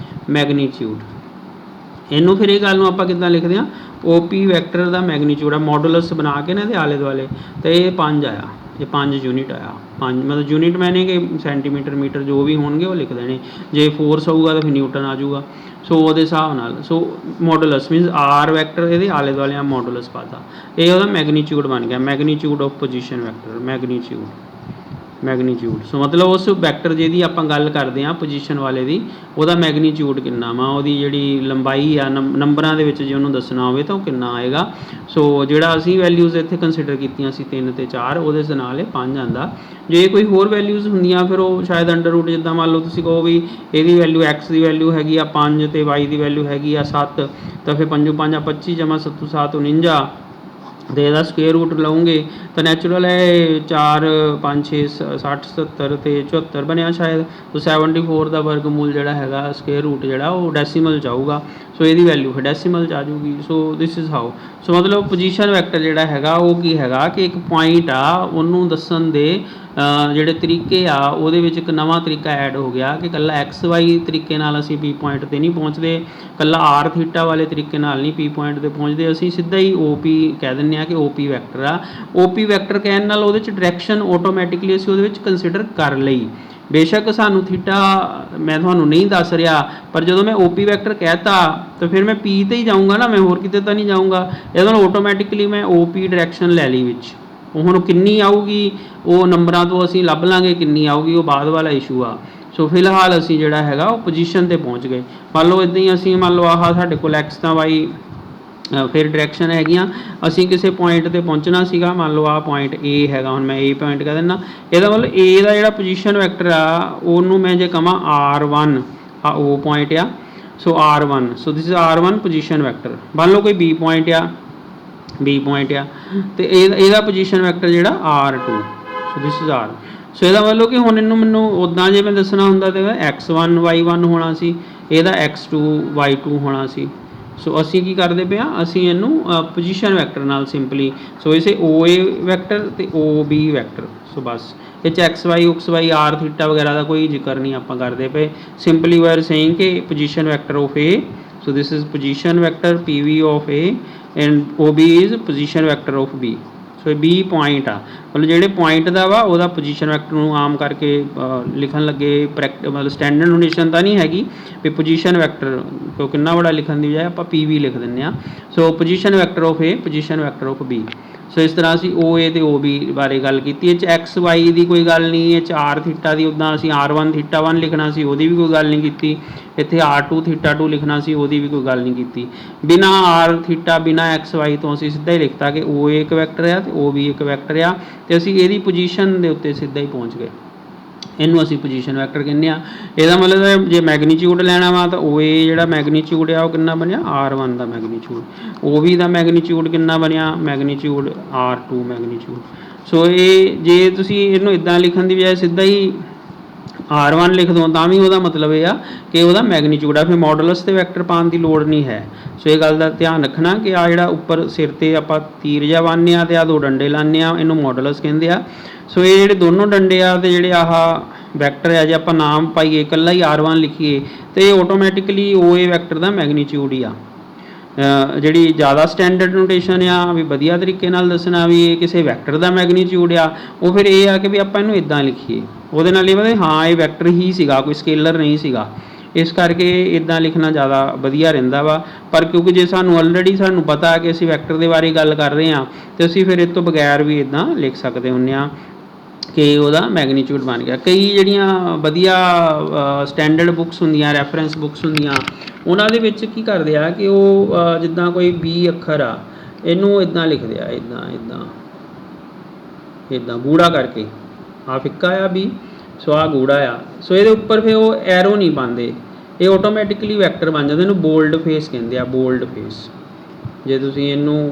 ਮੈਗਨੀਚਿਊਡ। ਇਹਨੂੰ ਫਿਰ ਇਹ ਗੱਲ ਨੂੰ ਆਪਾਂ ਕਿੱਦਾਂ ਲਿਖਦੇ ਹਾਂ, OP ਵੈਕਟਰ ਦਾ ਮੈਗਨੀਚਿਊਡ ਆ, ਮੋਡੂਲਸ ਬਣਾ ਕੇ ਨਾ ਇਹਦੇ ਆਲੇ ਦੁਆਲੇ, ਤੇ ਇਹ 5 ਆਇਆ, ਇਹ 5 ਯੂਨਿਟ ਆਇਆ। 5 ਮਤਲਬ ਯੂਨਿਟ ਮੈਨੇ ਕਿ ਸੈਂਟੀਮੀਟਰ ਮੀਟਰ ਜੋ ਵੀ ਹੋਣਗੇ ਉਹ ਲਿਖ ਦੇਣੇ। ਜੇ ਫੋਰਸ ਹੋਊਗਾ ਤਾਂ ਫਿਰ ਨਿਊਟਨ ਆ ਜਾਊਗਾ। ਸੋ ਉਹਦੇ ਹਿਸਾਬ ਨਾਲ ਸੋ ਮੋਡੂਲਸ ਮੀਨਸ R ਵੈਕਟਰ ਇਹਦੇ ਆਲੇ ਦੁਆਲੇ ਆ ਮੋਡੂਲਸ ਪਾਤਾ, ਇਹ ਉਹਦਾ ਮੈਗਨੀਚਿਊਡ ਬਣ ਗਿਆ, ਮੈਗਨੀਚਿਊਡ ਆਫ ਪੋਜੀਸ਼ਨ ਵੈਕਟਰ, ਮੈਗਨੀਚਿਊਡ। ਸੋ ਮਤਲਬ ਉਸ ਵੈਕਟਰ ਜਿਹਦੀ ਆਪਾਂ ਗੱਲ ਕਰਦੇ ਹਾਂ ਪੋਜੀਸ਼ਨ ਵਾਲੇ ਦੀ, ਉਹਦਾ ਮੈਗਨੀਚਿਊਡ ਕਿੰਨਾ ਵਾ, ਉਹਦੀ ਜਿਹੜੀ ਲੰਬਾਈ ਆ ਨੰਬਰਾਂ ਦੇ ਵਿੱਚ ਜੇ ਉਹਨੂੰ ਦੱਸਣਾ ਹੋਵੇ ਤਾਂ ਉਹ ਕਿੰਨਾ ਆਏਗਾ। ਸੋ ਜਿਹੜਾ ਅਸੀਂ ਵੈਲਿਊਜ਼ ਇੱਥੇ ਕੰਸੀਡਰ ਕੀਤੀਆਂ ਸੀ 3 ਤੇ 4, ਉਹਦੇ ਦੇ ਨਾਲ ਇਹ 5 ਆਉਂਦਾ। ਜੇ ਕੋਈ ਹੋਰ ਵੈਲਿਊਜ਼ ਹੁੰਦੀਆਂ ਫਿਰ ਉਹ ਸ਼ਾਇਦ ਅੰਡਰ ਰੂਟ, ਜਿੱਦਾਂ ਮੰਨ ਲਓ ਤੁਸੀਂ ਕਹੋ ਵੀ ਇਹਦੀ ਵੈਲਿਊ x ਦੀ ਵੈਲਿਊ ਹੈਗੀ ਆ 5 ਤੇ y ਦੀ ਵੈਲਿਊ ਹੈਗੀ ਆ 7, ਤਾਂ ਫਿਰ 5 5 25 ਜਮਾ 7 7 49 ਤੇ ਇਹਦਾ ਸਕੁਏਅਰ ਰੂਟ ਲਓਗੇ ਤਾਂ ਨੈਚੁਰਲ ਹੈ 4 5 6 60 70 ਤੇ 74 ਬਣਿਆ ਸ਼ਾਇਦ। ਸੋ 74 ਦਾ ਵਰਗਮੂਲ ਜਿਹੜਾ ਹੈਗਾ ਸਕੁਏਅਰ ਰੂਟ ਜਿਹੜਾ ਉਹ ਡੈਸੀਮਲ 'ਚ ਆਊਗਾ। ਸੋ ਇਹਦੀ ਵੈਲਿਊ ਫਿਰ ਡੈਸੀਮਲ 'ਚ ਆ ਜਾਊਗੀ। ਸੋ ਦਿਸ ਇਜ਼ ਹਾਊ। ਸੋ ਮਤਲਬ ਪੋਜੀਸ਼ਨ ਵੈਕਟਰ ਜਿਹੜਾ ਹੈਗਾ ਉਹ ਕੀ ਹੈਗਾ ਕਿ ਇੱਕ ਪੁਆਇੰਟ ਆ, ਉਹਨੂੰ ਦੱਸਣ ਦੇ ਜਿਹੜੇ ਤਰੀਕੇ ਆ ਉਹਦੇ ਵਿੱਚ ਇੱਕ ਨਵਾਂ ਤਰੀਕਾ ਐਡ ਹੋ ਗਿਆ ਕਿ ਇਕੱਲਾ XY ਤਰੀਕੇ ਨਾਲ ਅਸੀਂ P ਪੁਆਇੰਟ 'ਤੇ ਨਹੀਂ ਪਹੁੰਚਦੇ, ਇਕੱਲਾ R ਵਾਲੇ ਤਰੀਕੇ ਨਾਲ ਨਹੀਂ P ਪੁਆਇੰਟ 'ਤੇ ਪਹੁੰਚਦੇ, ਅਸੀਂ ਸਿੱਧਾ ਹੀ OP ਕਹਿ ਦਿੰਦੇ ਹਾਂ ਕਿ OP ਵੈਕਟਰ ਆ। OP ਵੈਕਟਰ ਕਹਿਣ ਨਾਲ ਉਹਦੇ 'ਚ ਡਾਇਰੈਕਸ਼ਨ ਆਟੋਮੈਟਿਕਲੀ ਅਸੀਂ ਉਹਦੇ ਵਿੱਚ ਕੰਸੀਡਰ ਕਰ ਲਈ। ਬੇਸ਼ੱਕ ਸਾਨੂੰ ਥੀਟਾ ਮੈਂ ਤੁਹਾਨੂੰ ਨਹੀਂ ਦੱਸ ਰਿਹਾ, ਪਰ ਜਦੋਂ ਮੈਂ OP ਵੈਕਟਰ ਕਹਿਤਾ ਤਾਂ ਫਿਰ ਮੈਂ P 'ਤੇ ਹੀ ਜਾਊਂਗਾ ਨਾ, ਮੈਂ ਹੋਰ ਕਿਤੇ ਤਾਂ ਨਹੀਂ ਜਾਊਂਗਾ। ਇਹਦੇ ਨਾਲ ਆਟੋਮੈਟਿਕਲੀ ਮੈਂ OP ਡਾਇਰੈਕਸ਼ਨ ਲੈ ਲਈ ਵਿੱਚ। ਉਹ ਹੁਣ ਕਿੰਨੀ ਆਊਗੀ ਉਹ ਨੰਬਰਾਂ ਤੋਂ ਅਸੀਂ ਲੱਭ ਲਾਂਗੇ, ਕਿੰਨੀ ਆਊਗੀ ਉਹ ਬਾਅਦ ਵਾਲਾ ਇਸ਼ੂ ਆ। ਸੋ ਫਿਲਹਾਲ ਅਸੀਂ ਜਿਹੜਾ ਹੈਗਾ ਉਹ ਪੋਜੀਸ਼ਨ 'ਤੇ ਪਹੁੰਚ ਗਏ। ਮੰਨ ਲਓ ਇੱਦਾਂ ਹੀ ਅਸੀਂ ਮੰਨ ਲਓ ਆਹ ਸਾਡੇ ਕੋਲ x ਤਾਂ y ਫਿਰ ਡਾਇਰੈਕਸ਼ਨ ਹੈਗੀਆਂ, ਅਸੀਂ ਕਿਸੇ ਪੁਆਇੰਟ 'ਤੇ ਪਹੁੰਚਣਾ ਸੀਗਾ। ਮੰਨ ਲਓ ਆਹ ਪੁਆਇੰਟ A ਹੈਗਾ, ਹੁਣ ਮੈਂ A ਪੁਆਇੰਟ ਕਹਿ ਦਿੰਦਾ। ਇਹਦਾ ਮਤਲਬ A ਦਾ ਜਿਹੜਾ ਪੋਜੀਸ਼ਨ ਵੈਕਟਰ ਆ ਉਹਨੂੰ ਮੈਂ ਜੇ ਕਹਾਂ R1 ਆ O ਪੁਆਇੰਟ ਆ, ਸੋ R1, so this is R1 position vector. ਮੰਨ ਲਓ ਕੋਈ B ਪੁਆਇੰਟ ਆ ਤੇ ਇਹਦਾ ਪੋਜੀਸ਼ਨ ਵੈਕਟਰ ਜਿਹੜਾ R2, so this is R। ਸੋ ਇਹਦਾ ਮਤਲਬ ਕਿ ਹੁਣ ਇਹਨੂੰ ਮੈਨੂੰ ਉੱਦਾਂ ਜੇ ਮੈਂ ਦੱਸਣਾ ਹੁੰਦਾ ਤਾਂ x1 y1 ਹੋਣਾ ਸੀ, ਇਹਦਾ x2 y2 ਹੋਣਾ ਸੀ। ਸੋ ਅਸੀਂ ਕੀ ਕਰਦੇ ਪਏ ਹਾਂ, ਅਸੀਂ ਇਹਨੂੰ ਪੋਜੀਸ਼ਨ ਵੈਕਟਰ ਨਾਲ ਸਿੰਪਲੀ, ਸੋ ਇਸੇ OA ਵੈਕਟਰ ਤੇ OB ਵੈਕਟਰ। ਸੋ ਬਸ ਇਹ 'ਚ XY XY R ਵਗੈਰਾ ਦਾ ਕੋਈ ਜ਼ਿਕਰ ਨਹੀਂ ਆਪਾਂ ਕਰਦੇ ਪਏ। ਸਿੰਪਲੀ ਵੀ ਆਰ ਸੇਇੰਗ ਕਿ position vector of A, so this is position vector PV of A and OB is position vector of B। ਸੋ ਇਹ B ਪੁਆਇੰਟ ਆ, ਮਤਲਬ ਜਿਹੜੇ ਪੁਆਇੰਟ ਦਾ ਵਾ ਉਹਦਾ ਪੋਜੀਸ਼ਨ ਵੈਕਟਰ ਨੂੰ ਆਮ ਕਰਕੇ ਲਿਖਣ ਲੱਗੇ ਮਤਲਬ ਸਟੈਂਡਰਡ ਨੋਟੇਸ਼ਨ ਤਾਂ ਨਹੀਂ ਹੈਗੀ ਵੀ ਪੋਜੀਸ਼ਨ ਵੈਕਟਰ, ਕਿਉਂ ਕਿੰਨਾ ਬੜਾ ਲਿਖਣ ਦੀ ਬਜਾਏ ਆਪਾਂ PV ਲਿਖ ਦਿੰਦੇ ਹਾਂ। So position vector of A, position vector of B। So ਇਸ ਤਰ੍ਹਾਂ ਅਸੀਂ OA ਤੇ OB ਬਾਰੇ ਗੱਲ ਕੀਤੀ। ਇਹ 'ਚ XY ਦੀ ਕੋਈ ਗੱਲ ਨਹੀਂ, ਇਹ 'ਚ R ਥੀਟਾ ਦੀ ਉੱਦਾਂ ਅਸੀਂ R1 ਥੀਟਾ 1 ਲਿਖਣਾ ਸੀ, ਉਹਦੀ ਵੀ ਕੋਈ ਗੱਲ ਨਹੀਂ ਕੀਤੀ। ਇੱਥੇ R2 ਥੀਟਾ 2 ਲਿਖਣਾ ਸੀ, ਉਹਦੀ ਵੀ ਕੋਈ ਗੱਲ ਨਹੀਂ ਕੀਤੀ। ਬਿਨਾਂ R ਥੀਟਾ ਬਿਨਾਂ XY ਤੋਂ ਅਸੀਂ ਸਿੱਧਾ ਹੀ ਲਿਖਤਾ ਕਿ OA ਇੱਕ ਵੈਕਟਰ ਆ ਤੇ OB ਇੱਕ ਵੈਕਟਰ ਆ, ਤੇ ਅਸੀਂ ਇਹਦੀ ਪੋਜੀਸ਼ਨ ਦੇ ਉੱਤੇ ਸਿੱਧਾ ਹੀ ਪਹੁੰਚ ਗਏ। ਇਹਨੂੰ ਅਸੀਂ ਪੋਜੀਸ਼ਨ ਵੈਕਟਰ ਕਹਿੰਦੇ ਆ। ਇਹਦਾ ਮਤਲਬ ਜੇ ਮੈਗਨੀਚਿਊਡ ਲੈਣਾ ਵਾ ਤਾਂ OA ਜਿਹੜਾ ਮੈਗਨੀਚਿਊਡ ਆ ਉਹ ਕਿੰਨਾ ਬਣਿਆ, R1 ਦਾ ਮੈਗਨੀਚਿਊਡ। OB ਦਾ ਮੈਗਨੀਚਿਊਡ ਕਿੰਨਾ ਬਣਿਆ, ਮੈਗਨੀਚਿਊਡ R2 ਮੈਗਨੀਚਿਊਡ। ਸੋ ਇਹ ਜੇ ਤੁਸੀਂ ਇਹਨੂੰ ਇਦਾਂ ਲਿਖਣ ਦੀ ਬਜਾਏ ਸਿੱਧਾ ਹੀ R1 ਲਿਖ ਦੋ ਤਾਂ ਵੀ ਉਹਦਾ ਮਤਲਬ ਇਹ ਆ ਕਿ ਉਹਦਾ ਮੈਗਨੀਚਿਊਡ ਆ, ਫਿਰ ਮੋਡੂਲਸ ਤੇ ਵੈਕਟਰ ਪਾਉਣ ਦੀ ਲੋੜ ਨਹੀਂ ਹੈ। ਸੋ ਇਹ ਗੱਲ ਦਾ ਧਿਆਨ ਰੱਖਣਾ ਕਿ ਆ ਜਿਹੜਾ ਉੱਪਰ ਸਿਰ ਤੇ ਆਪਾਂ ਤੀਰ ਜਿਹਾ ਬੰਨ੍ਹਦੇ ਆ ਤੇ ਆ 2 ਡੰਡੇ ਲਾਉਂਦੇ ਆ, ਇਹਨੂੰ ਮੋਡੂਲਸ ਕਹਿੰਦੇ ਆ। ਸੋ ਇਹ ਜਿਹੜੇ ਦੋਨੋਂ ਡੰਡੇ ਆ ਤੇ ਜਿਹੜੇ ਆਹ ਵੈਕਟਰ ਆ, ਜੇ ਆਪਾਂ ਨਾਮ ਪਾਈਏ ਇਕੱਲਾ ਹੀ R1 ਲਿਖੀਏ ਤੇ ਇਹ ਆਟੋਮੈਟਿਕਲੀ OA ਵੈਕਟਰ ਦਾ ਮੈਗਨੀਚਿਊਡ ਹੀ ਆ। ਜਿਹੜੀ ਜ਼ਿਆਦਾ ਸਟੈਂਡਰਡ ਨੋਟੇਸ਼ਨ ਆ ਵੀ ਵਧੀਆ ਤਰੀਕੇ ਨਾਲ ਦੱਸਣਾ ਵੀ ਇਹ ਕਿਸੇ ਵੈਕਟਰ ਦਾ ਮੈਗਨੀਚਿਊਡ ਆ, ਉਹ ਫਿਰ ਇਹ ਆ ਕਿ ਵੀ ਆਪਾਂ ਇਹਨੂੰ ਇਦਾਂ ਲਿਖੀਏ। ਉਹਦੇ ਨਾਲ ਇਹ ਮਤਲਬ ਹਾਂ ਇਹ ਵੈਕਟਰ ਹੀ ਸੀਗਾ, ਕੋਈ ਸਕੇਲਰ ਨਹੀਂ ਸੀਗਾ। ਇਸ ਕਰਕੇ ਇਦਾਂ ਲਿਖਣਾ ਜ਼ਿਆਦਾ ਵਧੀਆ ਰਹਿੰਦਾ ਵਾ। ਪਰ ਕਿਉਂਕਿ ਜੇ ਸਾਨੂੰ ਆਲਰੇਡੀ ਸਾਨੂੰ ਪਤਾ ਕਿ ਅਸੀਂ ਵੈਕਟਰ ਦੇ ਬਾਰੇ ਗੱਲ ਕਰ ਰਹੇ ਹਾਂ ਤੇ ਅਸੀਂ ਫਿਰ ਇਹ ਤੋਂ ਬਗੈਰ ਵੀ ਇਦਾਂ ਲਿਖ ਸਕਦੇ ਹੁੰਦੇ ਹਾਂ ਕਿ ਉਹਦਾ ਮੈਗਨੀਚਿਊਡ ਬਣ ਗਿਆ। ਕਈ ਜਿਹੜੀਆਂ ਵਧੀਆ ਸਟੈਂਡਰਡ ਬੁੱਕਸ ਹੁੰਦੀਆਂ, ਰੈਫਰੈਂਸ ਬੁੱਕਸ ਹੁੰਦੀਆਂ, ਉਹਨਾਂ ਦੇ ਵਿੱਚ ਕੀ ਕਰਦੇ ਆ ਕਿ ਉਹ ਜਿੱਦਾਂ ਕੋਈ B ਅੱਖਰ ਆ ਇਹਨੂੰ ਇਦਾਂ ਲਿਖਦੇ ਆ, ਇਦਾਂ ਗੂੜਾ ਕਰਕੇ, ਆ ਫਿੱਕਾ ਆ B, ਸੋ ਆ ਗੂੜਾ ਆ। ਸੋ ਇਹਦੇ ਉੱਪਰ ਫਿਰ ਉਹ ਐਰੋ ਨਹੀਂ ਪਾਉਂਦੇ, ਇਹ ਆਟੋਮੈਟਿਕਲੀ ਵੈਕਟਰ ਬਣ ਜਾਂਦੇ। ਇਹਨੂੰ ਬੋਲਡ ਫੇਸ ਕਹਿੰਦੇ ਆ, ਬੋਲਡ ਫੇਸ। ਜੇ ਤੁਸੀਂ ਇਹਨੂੰ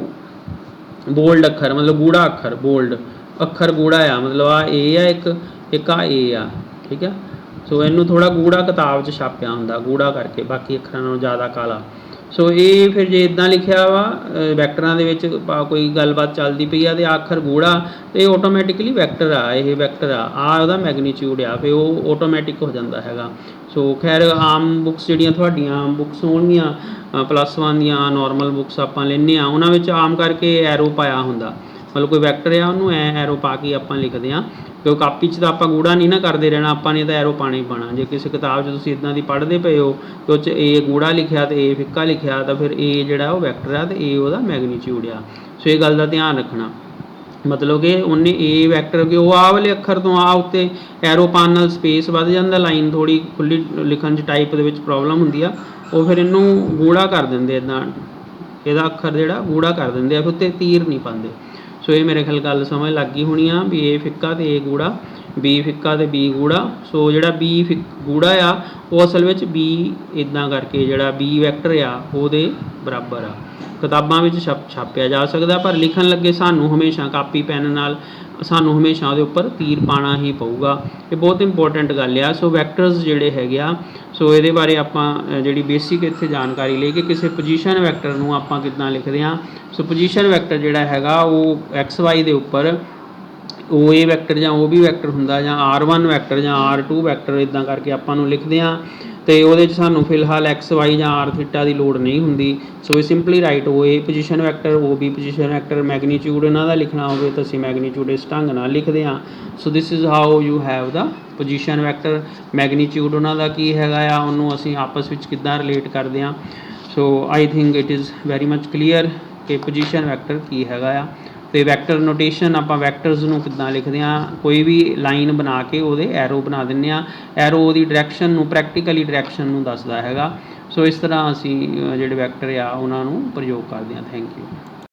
ਬੋਲਡ ਅੱਖਰ ਮਤਲਬ ਗੂੜਾ ਅੱਖਰ, ਬੋਲਡ ਅੱਖਰ ਗੂੜਾ ਆ ਮਤਲਬ ਆ A ਆ, ਇੱਕ ਆ A ਆ, ਠੀਕ ਆ। ਸੋ ਇਹਨੂੰ ਥੋੜਾ ਗੂੜਾ ਕਿਤਾਬ 'ਚ ਛਾਪਿਆ ਹੁੰਦਾ ਗੂੜਾ ਕਰਕੇ, ਬਾਕੀ ਅੱਖਰਾਂ ਨਾਲੋਂ ਜ਼ਿਆਦਾ ਕਾਲਾ। ਸੋ ਇਹ ਫਿਰ ਜੇ ਇਦਾਂ ਲਿਖਿਆ ਵਾ ਵੈਕਟਰਾਂ ਦੇ ਵਿੱਚ ਕੋਈ ਗੱਲਬਾਤ ਚੱਲਦੀ ਪਈ ਆ ਤੇ ਆਖਰ ਗੂੜਾ ਤੇ ਇਹ ਆਟੋਮੈਟਿਕਲੀ ਵੈਕਟਰ ਆ, ਇਹ ਵੈਕਟਰ ਆ ਉਹਦਾ ਮੈਗਨੀਚਿਊਡ ਆ, ਫਿਰ ਉਹ ਆਟੋਮੈਟਿਕ ਹੋ ਜਾਂਦਾ ਹੈਗਾ। ਸੋ ਖੈਰ ਆਮ ਬੁੱਕਸ ਜਿਹੜੀਆਂ ਤੁਹਾਡੀਆਂ ਬੁੱਕਸ ਹੋਣਗੀਆਂ +1 ਦੀਆਂ ਨਾਰਮਲ ਬੁੱਕਸ ਆਪਾਂ ਲੈਂਦੇ ਆ, ਉਹਨਾਂ ਵਿੱਚ ਆਮ ਕਰਕੇ ਐਰੋ ਪਾਇਆ ਹੁੰਦਾ, ਮਤਲਬ ਕੋਈ ਵੈਕਟਰ ਆ ਉਹਨੂੰ ਐਰੋ ਪਾ ਕੇ ਆਪਾਂ ਲਿਖਦੇ ਹਾਂ। ਕਿਉਂਕਿ ਕਾਪੀ 'ਚ ਤਾਂ ਆਪਾਂ ਗੂੜਾ ਨਹੀਂ ਨਾ ਕਰਦੇ ਰਹਿਣਾ, ਆਪਾਂ ਨੇ ਤਾਂ ਐਰੋ ਪਾਣਾ ਹੀ ਪਾਣਾ। ਜੇ ਕਿਸੇ ਕਿਤਾਬ 'ਚ ਤੁਸੀਂ ਇੱਦਾਂ ਦੀ ਪੜ੍ਹਦੇ ਪਏ ਹੋ ਕਿ ਉਹ 'ਚ A ਗੂੜਾ ਲਿਖਿਆ ਤੇ A ਫਿੱਕਾ ਲਿਖਿਆ ਤਾਂ ਫਿਰ A ਜਿਹੜਾ ਉਹ ਵੈਕਟਰ ਆ ਤੇ A ਉਹਦਾ ਮੈਗਨੀਚਿਊਡ ਆ। ਸੋ ਇਹ ਗੱਲ ਦਾ ਧਿਆਨ ਰੱਖਣਾ। ਮਤਲਬ ਕਿ ਉਹਨੇ A ਵੈਕਟਰ ਕਿ ਉਹ ਆਹ ਵਾਲੇ ਅੱਖਰ ਤੋਂ ਆ ਉੱਤੇ ਐਰੋ ਪਾਉਣ ਨਾਲ ਸਪੇਸ ਵੱਧ ਜਾਂਦਾ, ਲਾਈਨ ਥੋੜ੍ਹੀ ਖੁੱਲ੍ਹੀ ਲਿਖਣ 'ਚ ਟਾਈਪ ਦੇ ਵਿੱਚ ਪ੍ਰੋਬਲਮ ਹੁੰਦੀ ਆ, ਉਹ ਫਿਰ ਇਹਨੂੰ ਗੂੜਾ ਕਰ ਦਿੰਦੇ ਇੱਦਾਂ, ਇਹਦਾ ਅੱਖਰ ਜਿਹੜਾ ਗੂੜਾ ਕਰ ਦਿੰਦੇ ਆ, ਫਿਰ ਉੱਤੇ ਤੀਰ ਨਹੀਂ ਪਾਉਂਦੇ। ਸੋ ਇਹ ਮੇਰੇ ਖਿਆਲ ਗੱਲ ਸਮਝ ਲੱਗ ਗਈ ਹੋਣੀ ਆ ਵੀ A ਫਿੱਕਾ ਤੇ A ਗੂੜਾ, B ਫਿੱਕਾ ਤੇ B ਗੂੜਾ। ਸੋ ਜਿਹੜਾ B ਗੂੜਾ ਆ ਉਹ ਅਸਲ ਵਿੱਚ B ਇਦਾਂ ਕਰਕੇ ਜਿਹੜਾ B ਵੈਕਟਰ ਆ ਉਹਦੇ ਬਰਾਬਰ ਆ। ਕਿਤਾਬਾਂ ਵਿੱਚ ਛਾਪਿਆ ਜਾ ਸਕਦਾ, ਪਰ ਲਿਖਣ ਲੱਗੇ ਸਾਨੂੰ ਹਮੇਸ਼ਾ ਕਾਪੀ ਪੈਨ ਨਾਲ ਸਾਨੂੰ ਹਮੇਸ਼ਾ ਉਹਦੇ ਉੱਪਰ ਤੀਰ ਪਾਉਣਾ ਹੀ ਪਊਗਾ। ਇਹ ਬਹੁਤ ਇੰਪੋਰਟੈਂਟ ਗੱਲ ਆ। ਸੋ ਵੈਕਟਰਸ ਜਿਹੜੇ ਹੈਗੇ ਆ, ਸੋ ਇਹਦੇ ਬਾਰੇ ਆਪਾਂ ਜਿਹੜੀ ਬੇਸਿਕ ਇੱਥੇ ਜਾਣਕਾਰੀ ਲਈ ਕਿ ਕਿਸੇ ਪੋਜੀਸ਼ਨ ਵੈਕਟਰ ਨੂੰ ਆਪਾਂ ਕਿੱਦਾਂ ਲਿਖਦੇ ਹਾਂ। ਸੋ ਪੋਜੀਸ਼ਨ ਵੈਕਟਰ ਜਿਹੜਾ ਹੈਗਾ ਉਹ XY ਦੇ ਉੱਪਰ OA ਵੈਕਟਰ ਜਾਂ OB ਵੈਕਟਰ ਹੁੰਦਾ, ਜਾਂ R1 ਵੈਕਟਰ ਜਾਂ R2 ਵੈਕਟਰ ਇਦਾਂ ਕਰਕੇ ਆਪਾਂ ਨੂੰ ਲਿਖਦੇ ਹਾਂ। ਤੇ ਉਹਦੇ 'ਚ ਸਾਨੂੰ ਫਿਲਹਾਲ XY ਜਾਂ R ਥੀਟਾ ਦੀ ਲੋੜ ਨਹੀਂ ਹੁੰਦੀ। ਸੋ ਇਹ simply write OA position vector, OB position vector. Magnitude ਇਹਨਾਂ ਦਾ ਲਿਖਣਾ ਹੋਵੇ ਤਾਂ ਅਸੀਂ ਮੈਗਨੀਚਿਊਡ ਇਸ ਢੰਗ ਨਾਲ ਲਿਖਦੇ ਹਾਂ। So this is how you have the position vector. Magnitude ਉਹਨਾਂ ਦਾ ਕੀ ਹੈਗਾ ਆ, ਉਹਨੂੰ ਅਸੀਂ ਆਪਸ ਵਿੱਚ ਕਿੱਦਾਂ ਰਿਲੇਟ ਕਰਦੇ ਹਾਂ। So I think it is very much clear ਕਿ ਪੋਜੀਸ਼ਨ ਵੈਕਟਰ ਕੀ ਹੈਗਾ ਆ। ਤੇ ਵੈਕਟਰ ਨੋਟੇਸ਼ਨ ਆਪਾਂ ਵੈਕਟਰਸ ਨੂੰ ਕਿੱਦਾਂ ਲਿਖਦੇ ਹਾਂ, ਕੋਈ ਵੀ ਲਾਈਨ ਬਣਾ ਕੇ ਉਹਦੇ ਐਰੋ ਬਣਾ ਦਿੰਦੇ ਹਾਂ। ਐਰੋ ਉਹਦੀ ਡਾਇਰੈਕਸ਼ਨ ਨੂੰ, ਪ੍ਰੈਕਟੀਕਲੀ ਡਾਇਰੈਕਸ਼ਨ ਨੂੰ ਦੱਸਦਾ ਹੈਗਾ। ਸੋ ਇਸ ਤਰ੍ਹਾਂ ਅਸੀਂ ਜਿਹੜੇ ਵੈਕਟਰ ਆ ਉਹਨਾਂ ਨੂੰ ਪ੍ਰਯੋਗ ਕਰਦੇ ਹਾਂ। Thank you.